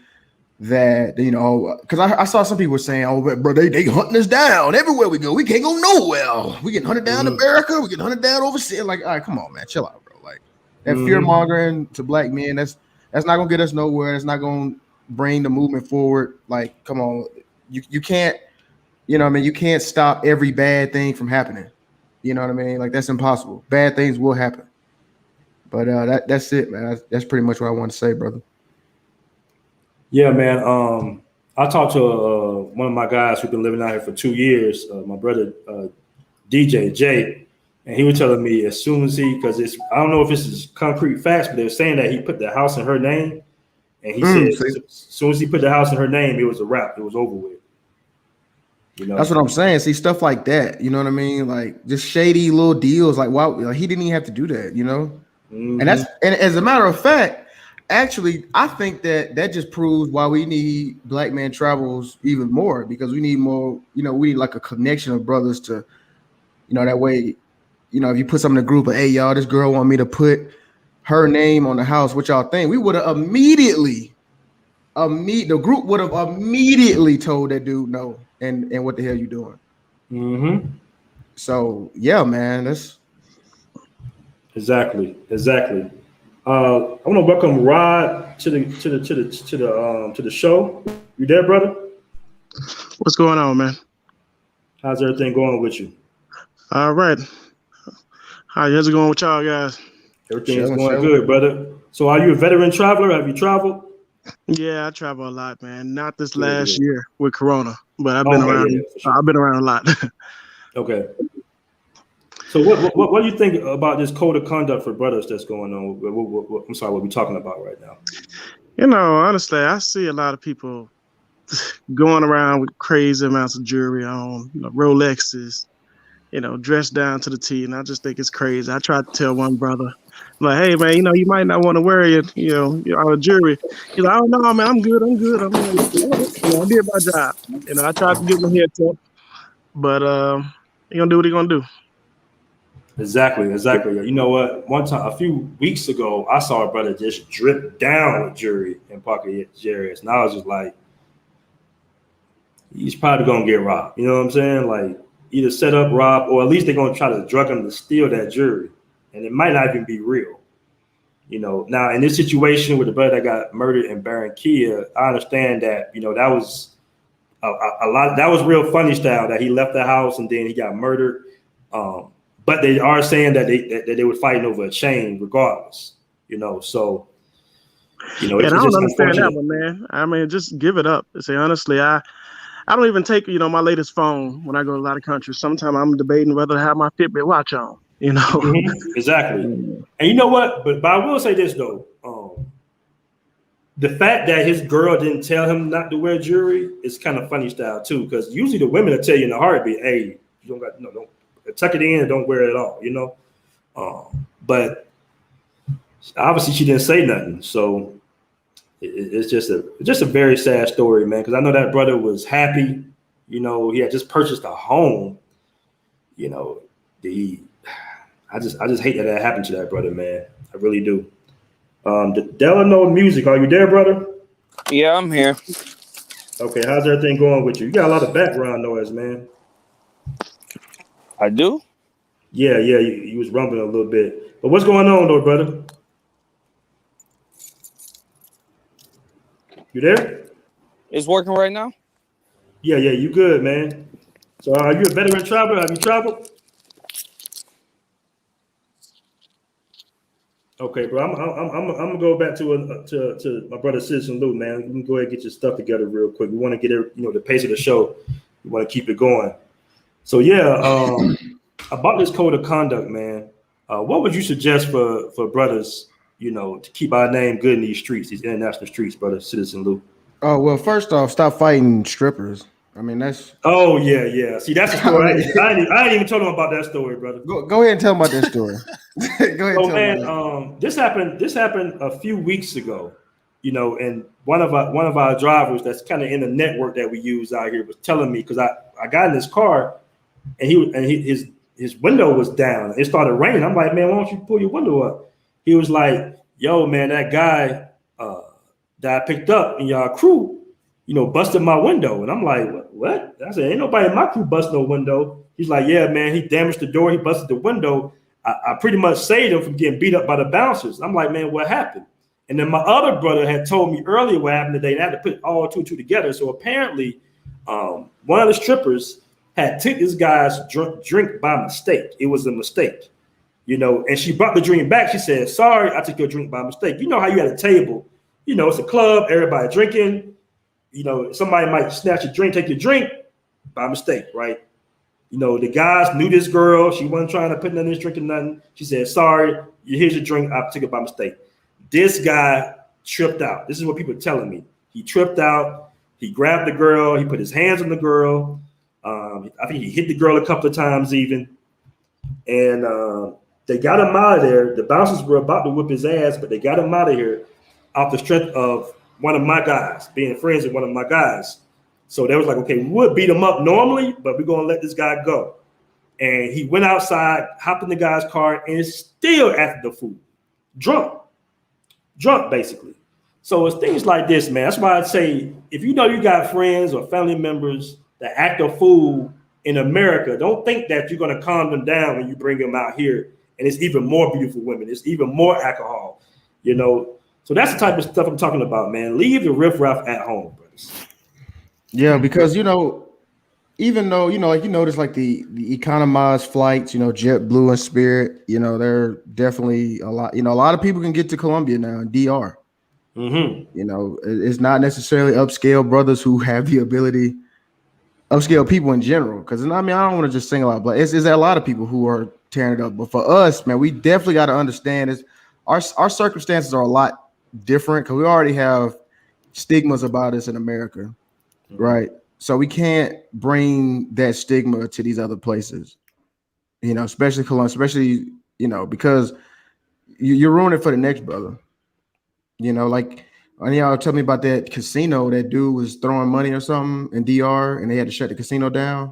that because I saw some people saying, "Oh, but bro, they hunting us down everywhere we go. We can't go nowhere. We getting hunted down in Hmm. America. We getting hunted down overseas." Like, all right, come on, man, chill out, bro. Like that fear Hmm. mongering to black men, that's not gonna get us nowhere. That's not gonna bring the movement forward. Like, come on, you can't, what I mean, you can't stop every bad thing from happening. You know what I mean? Like that's impossible. Bad things will happen. But that's it, man. That's pretty much what I want to say, brother. Yeah, man. I talked to one of my guys who's been living out here for 2 years. My brother DJ Jay, and he was telling me as soon as because I don't know if this is concrete facts, but they were saying that he put the house in her name, and he said See, as soon as he put the house in her name, it was a wrap. It was over with. You that's know. what I'm saying. See, stuff like that, you know what I mean? Like just shady little deals. Like, wow, like, he didn't even have to do that, And Hmm. and as a matter of fact, actually, I think that just proves why we need Black Man Travels even more, because we need more. We need like a connection of brothers to, that way. If you put something in the group of, hey, y'all, this girl want me to put her name on the house. What y'all think? We would have the group would have immediately told that dude no, and what the hell you doing? Hmm. So yeah, man, that's Exactly. I want to welcome Rod to the show. You there, brother? What's going on, man? How's everything going with you? All right. How's it going with y'all guys? Everything is chilling, going chilling. good, brother. So, are you a veteran traveler? Have you traveled? Yeah, I travel a lot, man. Not this last Good. year with Corona, but I've been Okay, around. yeah, for sure. I've been around a lot. Okay. So, what do you think about this code of conduct for brothers that's going on? I'm sorry, what we're talking about right now? Honestly, I see a lot of people going around with crazy amounts of jewelry on, Rolexes, dressed down to the T, and I just think it's crazy. I tried to tell one brother, I'm like, hey man, you might not want to wear your jewelry. He's like, oh no, man, I'm good. I'm like, all right. I did my job. I tried to give him a heads up, but he gonna do what he gonna do. Exactly. You know what? One time, a few weeks ago, I saw a brother just drip down with jewelry in Pocket Jerry's, and I was just like, he's probably gonna get robbed. You know what I'm saying? Like either set up, rob, or at least they're gonna try to drug him to steal that jewelry, and it might not even be real. Now in this situation with the brother that got murdered in Barranquilla, I understand that that was a lot. That was real funny style that he left the house and then he got murdered. But they are saying that they were fighting over a chain regardless. So And I it's don't just understand that unfortunate. one, man. I mean, just give it up. Say honestly, I don't even take my latest phone when I go to a lot of countries. Sometimes I'm debating whether to have my Fitbit watch on. Exactly. And you know what? But I will say this though. The fact that his girl didn't tell him not to wear jewelry is kind of funny style too, because usually the women will tell you in a heartbeat, "Hey, you don't got don't tuck it in and don't wear it at all," But obviously she didn't say nothing, so it's just a very sad story, man. Because I know that brother was happy, he had just purchased a home, you know. The I just hate that happened to that brother, man. I really do. Delano Music, are you there, brother? Yeah, I'm here. Okay, how's everything going with you? You got a lot of background noise, man. I do. Yeah, you was rumbling a little bit. But what's going on, though, brother? You there? It's working right now. Yeah, you good, man. So, are you a veteran traveler? Have you traveled? Okay, bro. I'm gonna go back to my brother Citizen Lou, man. You can go ahead and get your stuff together real quick. We want to get it, the pace of the show. We want to keep it going. So yeah, about this code of conduct, man. What would you suggest for brothers, to keep our name good in these streets, these international streets, brother Citizen Lou? Oh well, first off, stop fighting strippers. I mean, that's. Oh yeah. See, that's the I story. mean, I ain't even told him about that story, brother. go ahead and tell them about that story. Go ahead and So tell them about man, this happened a few weeks ago, and one of our drivers that's kind of in the network that we use out here was telling me, because I got in his car and his window was down. It started raining. I'm like, man, why don't you pull your window up? He was like, yo, man, that guy that I picked up in y'all crew, busted my window. And I'm like, what? I said, ain't nobody in my crew bust no window. He's like, yeah, man, he damaged the door. He busted the window. I pretty much saved him from getting beat up by the bouncers. I'm like, man, what happened? And then my other brother had told me earlier what happened today, and I had to put all two and two together. So apparently, one of the strippers had took this guy's drink by mistake. It was a mistake, and she brought the drink back. She said, sorry, I took your drink by mistake. You know how you at a table, it's a club, everybody drinking, somebody might snatch your drink, take your drink by mistake, right? The guys knew this girl. She wasn't trying to put nothing in his drink or nothing. She said, sorry, here's your drink. I took it by mistake. This guy tripped out. This is what people are telling me. He tripped out. He grabbed the girl. He put his hands on the girl. I think he hit the girl a couple of times even. And they got him out of there. The bouncers were about to whip his ass, but they got him out of here off the strength of one of my guys, being friends with one of my guys. So they was like, okay, we would beat him up normally, but we're going to let this guy go. And he went outside, hopped in the guy's car, and is still after the food. Drunk, basically. So it's things like this, man. That's why I'd say, if you got friends or family members that act a fool in America, don't think that you're going to calm them down when you bring them out here. And it's even more beautiful women. It's even more alcohol, So that's the type of stuff I'm talking about, man. Leave the riffraff at home, brothers. Yeah, because even though like you notice like the economized flights, JetBlue and Spirit, they're definitely a lot. A lot of people can get to Colombia now in DR. It's not necessarily upscale brothers who have the ability, upscale people in general. Because I don't want to just single out, but it's a lot of people who are tearing it up. But for us, man, we definitely got to understand is our circumstances are a lot different because we already have stigmas about us in America. Right. So we can't bring that stigma to these other places, especially Colombia, especially, because you're ruining it for the next brother. Like y'all tell me about that casino. That dude was throwing money or something in DR and they had to shut the casino down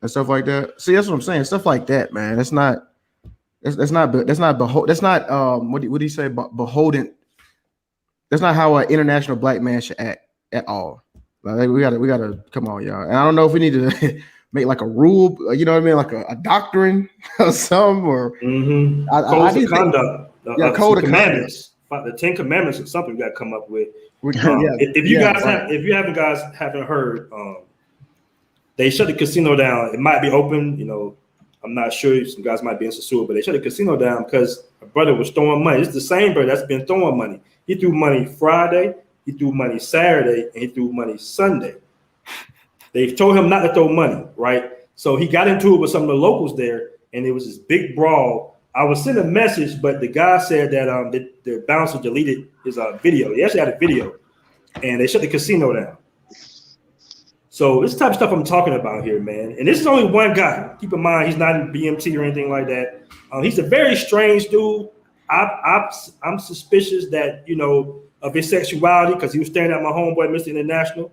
and stuff like that. See, that's what I'm saying. Stuff like that, man. That's not what do you say? Beholden. That's not how an international black man should act at all. Like we gotta come on, y'all. And I don't know if we need to make like a rule, you know what I mean, like a doctrine or something, or Codes of conduct. Code of commandments. The 10 Commandments is something we got to come up with. If you haven't heard, they shut the casino down. It might be open, I'm not sure. Some guys might be in Sasua, but they shut the casino down because a brother was throwing money. It's the same brother that's been throwing money. He threw money Friday, he threw money Saturday, and he threw money Sunday. They told him not to throw money, right? So he got into it with some of the locals there, and it was this big brawl. I was sent a message, but the guy said that the bouncer deleted his video. He actually had a video, and they shut the casino down. So this type of stuff I'm talking about here, man. And this is only one guy. Keep in mind, he's not in BMT or anything like that. He's a very strange dude. I'm suspicious that, of his sexuality because he was staring at my homeboy, Mr. International.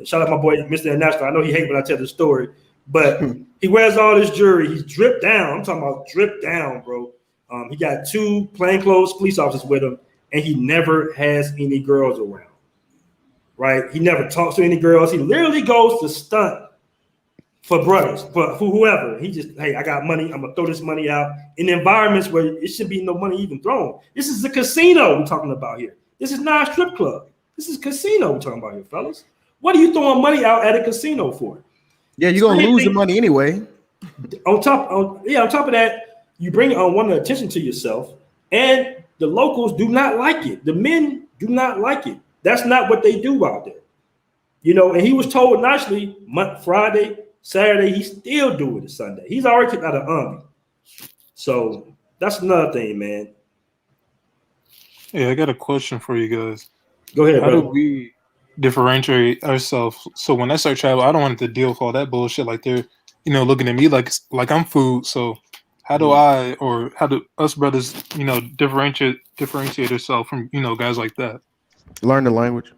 Shout out my boy, Mr. International. I know he hates when I tell the story, but he wears all this jewelry. He's dripped down. I'm talking about dripped down, bro. He got 2 plainclothes police officers with him, and he never has any girls around, right? He never talks to any girls. He literally goes to stunt for brothers, for whoever. He just, hey, I got money. I'm going to throw this money out in environments where it should be no money even thrown. This is a casino we're talking about here. This is not a strip club. This is a casino we're talking about here, fellas. What are you throwing money out at a casino for? Yeah, you're gonna lose the money anyway. On top of that, you bring one attention to yourself, and the locals do not like it. The men do not like it. That's not what they do out there. And he was told nicely, Friday, Saturday, he still do it Sunday. He's already kicked out of Army. So that's another thing, man. Yeah, I got a question for you guys. Go ahead, How brother. do we differentiate ourselves? So when I start travel, I don't want to deal with all that bullshit. Like they're, looking at me like I'm food. So how do how do us brothers, differentiate ourselves from, guys like that? Learn the language.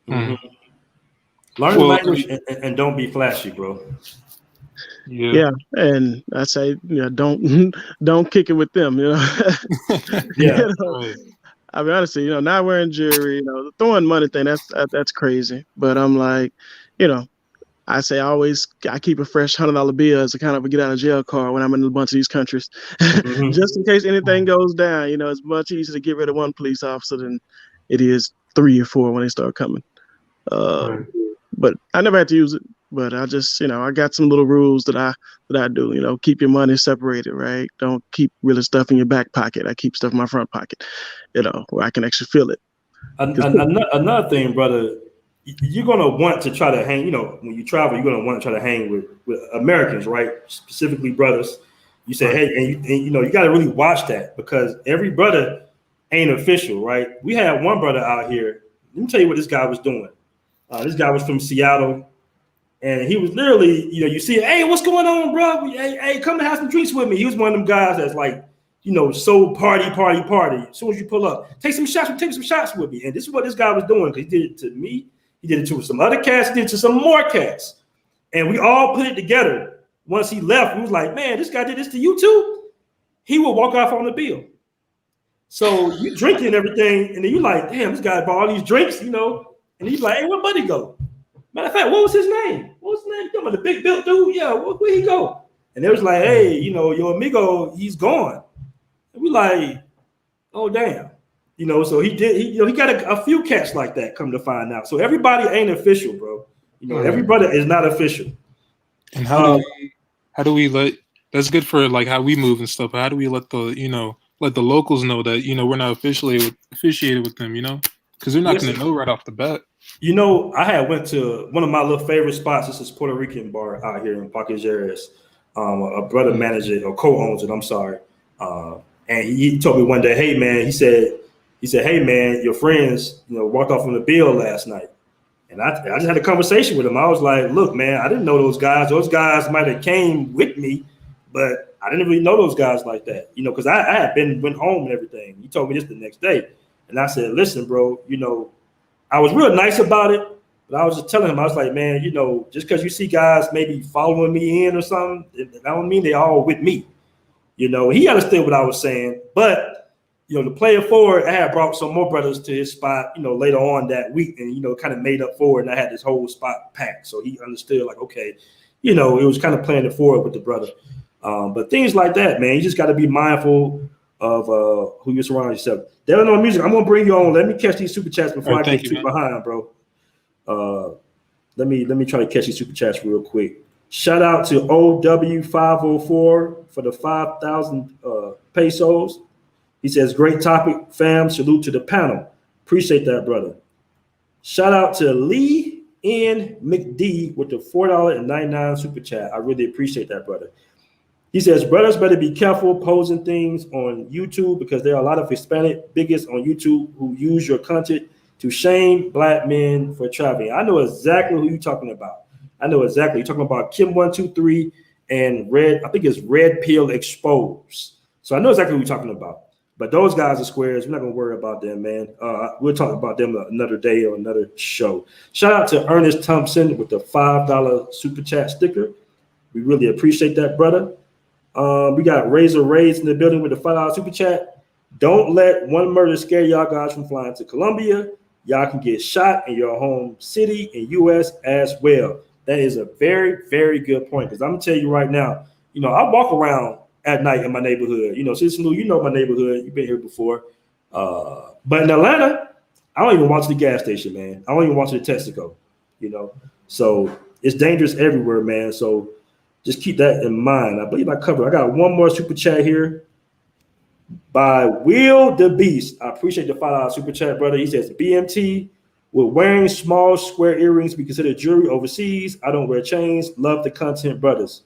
Mm-hmm. Learn the language and don't be flashy, bro. Yeah, and I say, don't kick it with them. Yeah. Right. I mean, honestly, not wearing jewelry, the throwing money thing, that's crazy. But I'm like, I say I keep a fresh $100 bill as a kind of a get out of jail card when I'm in a bunch of these countries, Mm-hmm. just in case anything goes down. It's much easier to get rid of one police officer than it is 3 or 4 when they start coming. Right. But I never had to use it. But I just, I got some little rules that I do. Keep your money separated, right? Don't keep really stuff in your back pocket. I keep stuff in my front pocket, where I can actually feel it. Another thing, brother, you're gonna want to try to hang. When you travel, you're gonna want to try to hang with Americans, right? Specifically, brothers. You say, hey, and you got to really watch that because every brother ain't official, right? We had one brother out here. Let me tell you what this guy was doing. This guy was from Seattle. And he was literally, you see, hey, what's going on, bro? Hey, come and have some drinks with me. He was one of them guys that's like, so party. As soon as you pull up, take some shots with me. And this is what this guy was doing because he did it to me. He did it to some other cats. He did it to some more cats. And we all put it together. Once he left, we was like, man, this guy did this to you too? He would walk off on the bill. So you drinking and everything, and then you like, damn, this guy bought all these drinks, and he's like, hey, where'd Buddy go? Matter of fact, what was his name? What was his name? You talking about the big built dude? Yeah, where'd he go? And they was like, hey, your amigo, he's gone. And we like, oh, damn. So he got a few cats like that, come to find out. So everybody ain't official, bro. Every brother is not official. And how do we let, that's good for like how we move and stuff. But how do we let the locals know that, we're not officiated with them, because they're not going to know right off the bat. I had went to one of my little favorite spots. This is Puerto Rican bar out here in Parque Jerez. A brother managed it or co-owns it. I'm sorry. And he told me one day, hey man, he said, hey man, your friends, walked off on the bill last night. And I just had a conversation with him. I was like, look, man, I didn't know those guys. Those guys might have came with me, but I didn't really know those guys like that, because I had went home and everything. He told me this the next day. And I said, listen, bro, I was real nice about it, but I was just telling him, I was like, man, just because you see guys maybe following me in or something, that don't mean they all with me. He understood what I was saying, but to play it forward, I had brought some more brothers to his spot, later on that week, and kind of made up for it, and I had this whole spot packed, so he understood, like, okay, it was kind of playing it forward with the brother. But things like that, man, you just got to be mindful of who you surround yourself. Delano Music, I'm gonna bring you on. Let me catch these super chats before I get too behind, bro. Let me try to catch these super chats real quick. Shout out to OW504 for the 5,000 pesos. He says, great topic, fam. Salute to the panel. Appreciate that, brother. Shout out to Lee N. McD with the $4.99 super chat. I really appreciate that, brother. He says, brothers better be careful posting things on YouTube because there are a lot of Hispanic bigots on YouTube who use your content to shame black men for traveling. I know exactly who you're talking about. I know exactly. You're talking about Kim123 and I think it's Red Pill Exposed. So I know exactly who you're talking about. But those guys are squares. We're not going to worry about them, man. We'll talk about them another day or another show. Shout out to Ernest Thompson with the $5 super chat sticker. We really appreciate that, brother. We got Razor Rays in the building with the $5 super chat. Don't let one murder scare y'all guys from flying to Colombia. Y'all can get shot in your home city in U.S. as well. That is a very, very good point because I'm going to tell you right now, I walk around at night in my neighborhood. Citizen Lou, you know my neighborhood. You've been here before. But in Atlanta, I don't even walk to the gas station, man. I don't even walk to the Texaco, So it's dangerous everywhere, man. So just keep that in mind. I believe I got one more super chat here by Will the Beast. I appreciate the $5 super chat, brother. He says, BMT, with wearing small square earrings be considered jewelry overseas. I don't wear chains. Love the content, brothers.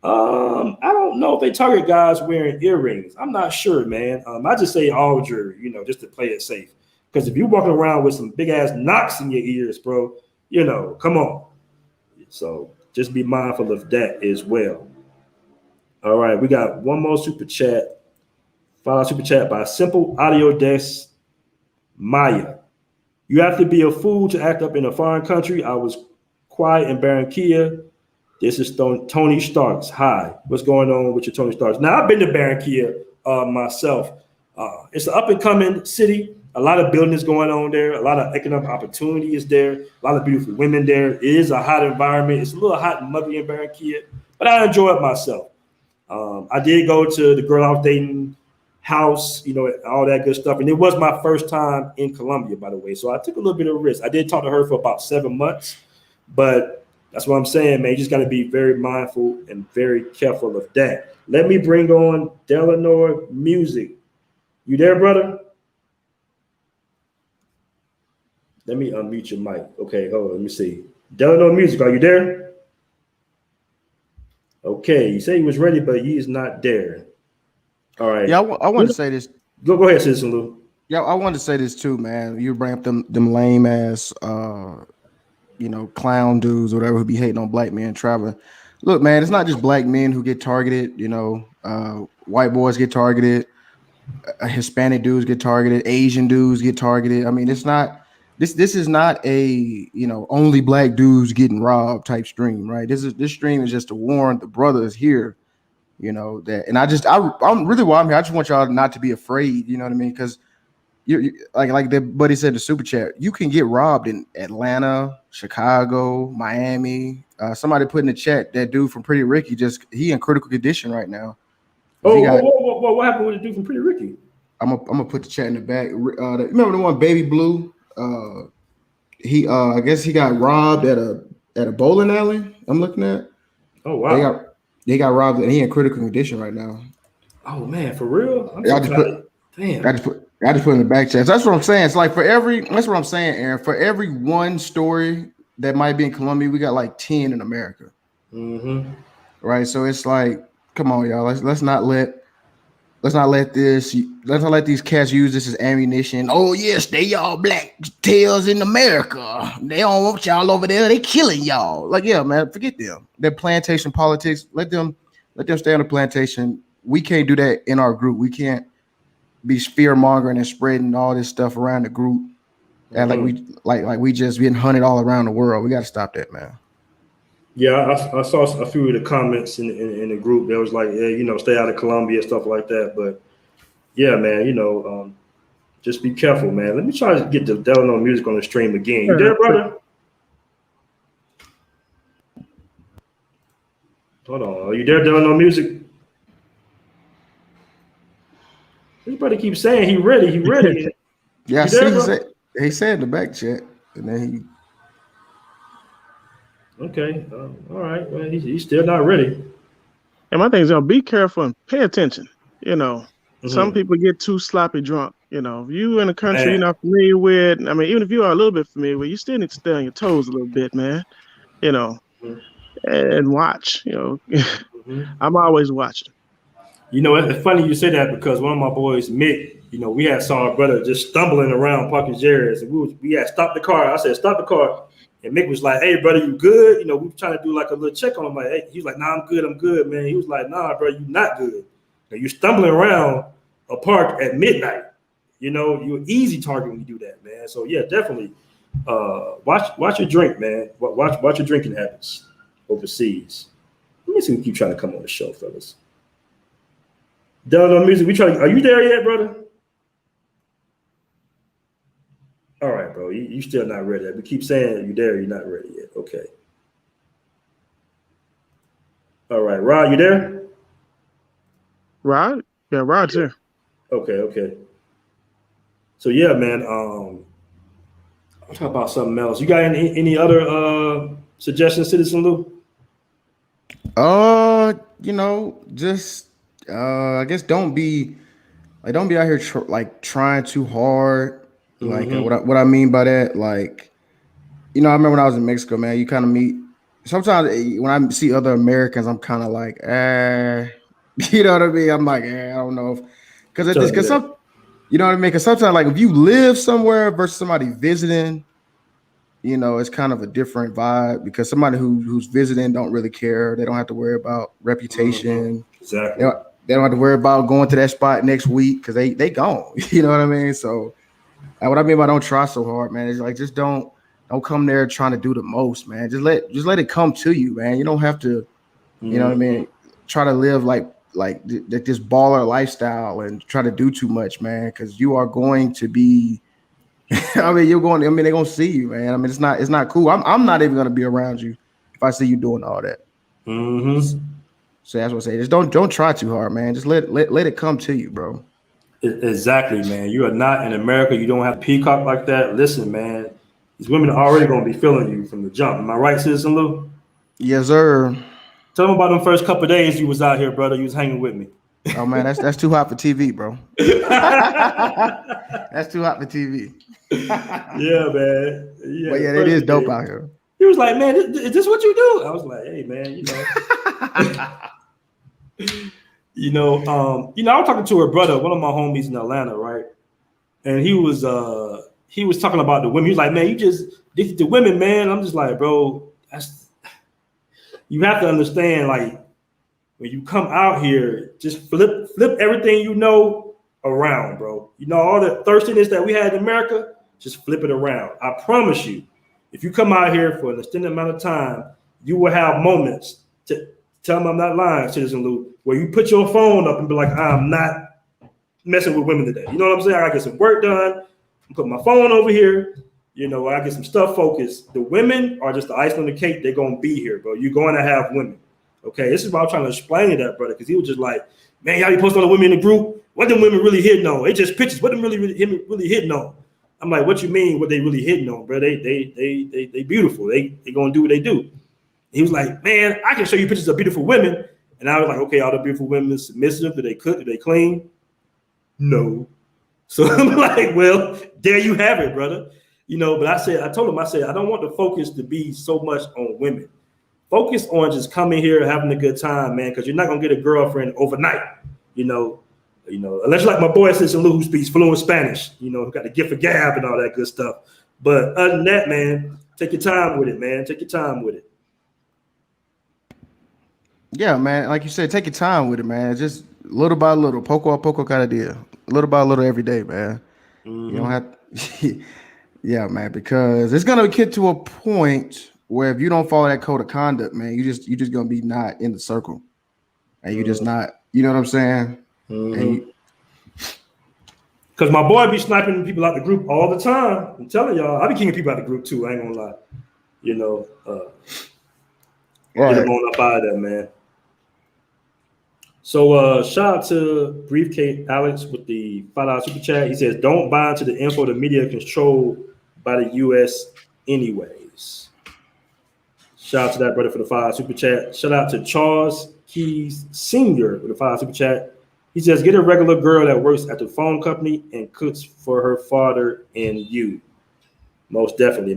I don't know if they target guys wearing earrings. I'm not sure, man. I just say all jewelry, just to play it safe. Because if you're walking around with some big ass knocks in your ears, bro, come on. So just be mindful of that as well. All right, we got one more super chat. $5 super chat by Simple Audio Desk Maya. You have to be a fool to act up in a foreign country. I was quiet in Barranquilla. This is Tony Starks. Hi, what's going on with your Tony Starks? Now, I've been to Barranquilla myself. It's an up-and-coming city. A lot of buildings going on there. A lot of economic opportunity is there. A lot of beautiful women there. It is a hot environment. It's a little hot and muggy in Barranquilla, but I enjoy it myself. I did go to the girl I was dating house, all that good stuff. And it was my first time in Colombia, by the way. So I took a little bit of a risk. I did talk to her for about 7 months, but that's what I'm saying, man. You just got to be very mindful and very careful of that. Let me bring on Delano Music. You there, brother? Let me unmute your mic. Okay, hold on. Let me see. Delano Music, are you there? Okay, you said he was ready, but he is not there. All right. Yeah, I wanted to say this. Go ahead, Citizen Lou. Yeah, I wanted to say this too, man. You bring up them lame ass, clown dudes or whatever who be hating on black men traveling. Look, man, it's not just black men who get targeted. White boys get targeted. Hispanic dudes get targeted. Asian dudes get targeted. I mean, it's not. This is not a only black dudes getting robbed type stream, right? This stream is just to warn the brothers here, that. And I'm really why I'm here. I just want y'all not to be afraid. You know what I mean? Because you like that buddy said in the super chat, you can get robbed in Atlanta, Chicago, Miami. Somebody put in the chat that dude from Pretty Ricky he in critical condition right now. Oh, what happened with the dude from Pretty Ricky? I'm gonna put the chat in the back. Remember the one Baby Blue? I guess he got robbed at a bowling alley. I'm looking at. Oh wow. They got robbed and he in critical condition right now. Oh man, for real? I just put in the back chat. So that's what I'm saying. It's like that's what I'm saying, Aaron. For every one story that might be in Colombia, we got like 10 in America. Mm-hmm. Right. So it's like, come on, y'all. Let's not let these cats use this as ammunition. Oh yes, they all black tails in America. They don't want y'all over there. They killing y'all. Like, yeah, man, forget them. Their plantation politics. Let them stay on the plantation. We can't do that in our group. We can't be fear mongering and spreading all this stuff around the group. And like we just being hunted all around the world. We got to stop that, man. Yeah, I saw a few of the comments in the group. That was like, yeah, stay out of Colombia, stuff like that. But yeah, man, just be careful, man. Let me try to get the Delano Music on the stream again. You there, brother? Hold on. Are you there, Delano Music? Everybody keeps saying he ready. Yeah, he said Okay. All right. Well, he's still not ready. And my thing is, be careful and pay attention. You know, some Mm-hmm. people get too sloppy drunk. You know, if you in a country you're Man. not familiar with, I mean, even if you are a little bit familiar with, you still need to stay on your toes a little bit, man. You know, and watch. You know, Mm-hmm. I'm always watching. You know, it's funny you say that because one of my boys, Mick, we had saw our brother just stumbling around Parker's Jerry's, and we had stopped the car. I said, "Stop the car," and Mick was like, "Hey, brother, you good?" We were trying to do like a little check on him. Like, hey, he was like, "Nah, I'm good, man." He was like, "Nah, bro, you not good. Now, you stumbling around a park at midnight. You're an easy target when you do that, man. So yeah, definitely, watch your drink, man. Watch your drinking habits overseas. Let me see who keep trying to come on the show, fellas. Done on music. Are you there yet, brother? All right, bro. You still not ready. We keep saying you're there. You're not ready yet. Okay. All right, Rod, you there? Rod? Yeah, Rod's here. Okay. So yeah, man. I'll talk about something else. You got any other suggestions, Citizen Lou? Just I guess don't be out here trying too hard. Like Mm-hmm. what I mean by that, like I remember when I was in Mexico, man. You kind of meet sometimes when I see other Americans, I'm kind of like, you know what I mean? I'm like, I don't know, because Tell me because that. some, you know what I mean? Because sometimes, like, if you live somewhere versus somebody visiting, it's kind of a different vibe. Because somebody who's visiting don't really care. They don't have to worry about Mm-hmm. reputation. They Exactly. don't, they don't have to worry about going to that spot next week because they gone. You know what I mean? So what I mean by don't try so hard, man, is like just don't come there trying to do the most, man. Just let it come to you, man. You don't have to, you know what I Mm-hmm. mean, try to live this baller lifestyle and try to do too much, man, because you are going to be they're gonna see you, man. I mean, it's not cool. I'm not even gonna be around you if I see you doing all that. Mm-hmm. So that's what I say. Just don't try too hard, man. Just let it come to you, bro. Exactly, man. You are not in America. You don't have peacock like that. Listen, man. These women are already going to be feeling you from the jump. Am I right, Citizen Lou? Yes, sir. Tell them about them first couple of days you was out here, brother. You was hanging with me. Oh man, that's too hot for TV, bro. That's too hot for TV. Yeah, man. Yeah, But the yeah, it first is few dope days. out here. He was like, man, is this what you do? I was like, hey, man, I was talking to her brother, one of my homies in Atlanta, right? And he was talking about the women. He was like, man, you just the women, man. I'm just like, bro, you have to understand, like, when you come out here, just flip everything around, bro. All the thirstiness that we had in America, just flip it around. I promise you, if you come out here for an extended amount of time, you will have moments to tell them I'm not lying, Citizen Lou, where you put your phone up and be like, I'm not messing with women today. You know what I'm saying? I get some work done. I'm putting my phone over here. I get some stuff focused. The women are just the icing on the cake. They're gonna be here, bro. You're going to have women. Okay, this is what I'm trying to explain to that brother, because he was just like, man, y'all be posting all the women in the group. What them women really hitting on? It's just pictures. What them really hitting on? I'm like, what you mean? What they really hitting on, bro? They beautiful. They gonna do what they do. He was like, man, I can show you pictures of beautiful women. And I was like, okay, all the beautiful women submissive? Do they cook? Do they clean? No. So I'm like, well, there you have it, brother. But I told him, I don't want the focus to be so much on women. Focus on just coming here, having a good time, man, because you're not gonna get a girlfriend overnight. You know, unless you're like my boy Citizen Lou, who speaks fluent Spanish, who got the gift of gab and all that good stuff. But other than that, man, take your time with it, man. Take your time with it. Yeah, man. Like you said, take your time with it, man. Just little by little, poco a poco kind of deal. Little by little every day, man. You don't Mm-hmm. have yeah, man, because it's gonna get to a point where if you don't follow that code of conduct, man, you just gonna be not in the circle. And you just not, you know what I'm saying? And Mm-hmm. Because my boy be sniping people out the group all the time. I'm telling y'all, I be kicking people out the group too. I ain't gonna lie. Get them right. on up out of there, man. So shout out to Briefcase Alex with the $5 super chat. He says, don't buy into the info the media controlled by the US anyways. Shout out to that brother for the 5 super chat. Shout out to Charles Keys Sr. for the 5 super chat. He says, get a regular girl that works at the phone company and cooks for her father and you. Most definitely,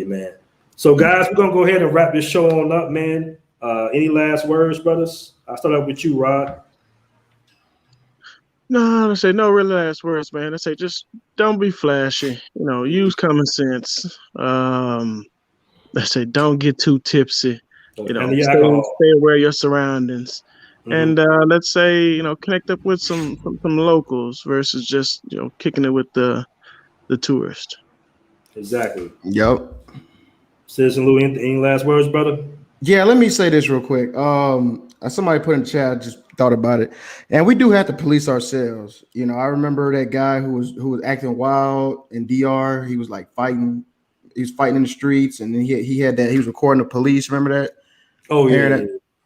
man. So, guys, we're going to go ahead and wrap this show on up, man. Any last words, brothers? I'll start off with you, Rod. No, I say no really last words, man. I say just don't be flashy. Use common sense. Let's say don't get too tipsy. And alcohol. Stay aware of your surroundings. Mhm. And let's say connect up with some locals versus just kicking it with the tourist. Exactly. Yep. Citizen Lou, any last words, brother? Yeah, let me say this real quick. Somebody put in the chat, I just thought about it. And we do have to police ourselves. I remember that guy who was acting wild in DR. He was like fighting. He was fighting in the streets, and then he had that. He was recording the police. Remember that? Oh, yeah.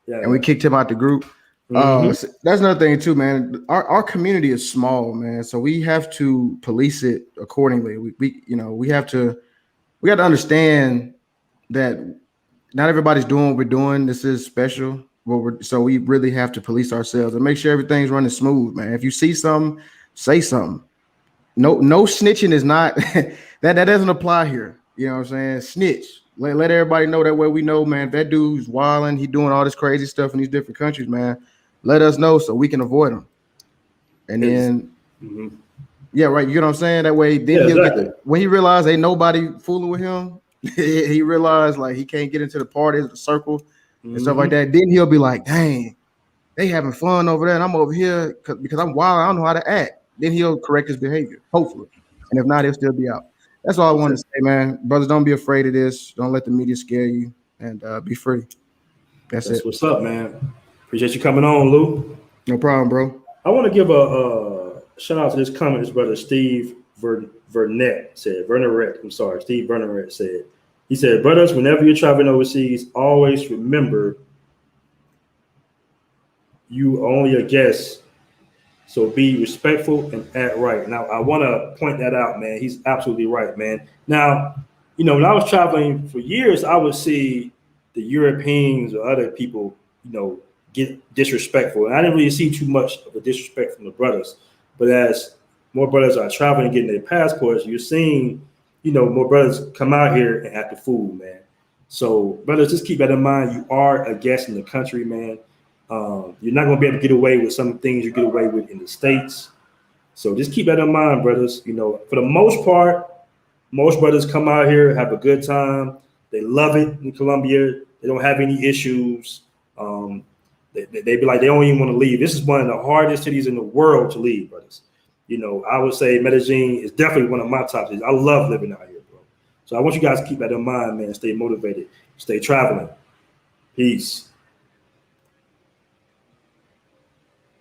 And we kicked him out the group. So that's another thing too, man. Our community is small, man. So we have to police it accordingly. We have to understand that not everybody's doing what we're doing. This is special. So we really have to police ourselves and make sure everything's running smooth, man. If you see something, say something. No snitching is not that doesn't apply here. You know what I'm saying? Snitch. Let everybody know that way we know, man. If that dude's wilding, he doing all this crazy stuff in these different countries, man. Let us know so we can avoid him. And then, yeah, right. You know what I'm saying? That way, then he'll get when he realized ain't nobody fooling with him. He realized like he can't get into the parties, the circle, and stuff like that. Then he'll be like, dang, they having fun over there, and I'm over here because I'm wild. I don't know how to act. Then he'll correct his behavior, hopefully. And if not, he'll still be out. That's all I wanted to say, man. Brothers, don't be afraid of this. Don't let the media scare you, and be free. That's it. What's up, man. Appreciate you coming on, Lou. No problem, bro. I want to give a shout out to this comment. His brother Steve Verneret said. Steve Verneret said. He said, brothers, whenever you're traveling overseas, always remember you only a guest. So be respectful and act right. Now, I want to point that out, man. He's absolutely right, man. Now, when I was traveling for years, I would see the Europeans or other people, get disrespectful. And I didn't really see too much of a disrespect from the brothers. But as more brothers are traveling and getting their passports, you're seeing, more brothers come out here and act a fool, man. So, brothers, just keep that in mind. You are a guest in the country, man. You're not going to be able to get away with some things you get away with in the States. So just keep that in mind, brothers. For the most part, most brothers come out here, have a good time. They love it in Colombia. They don't have any issues. They be like, they don't even want to leave. This is one of the hardest cities in the world to leave, brothers. I would say Medellin is definitely one of my top cities. I love living out here, bro. So I want you guys to keep that in mind, man. Stay motivated. Stay traveling. Peace.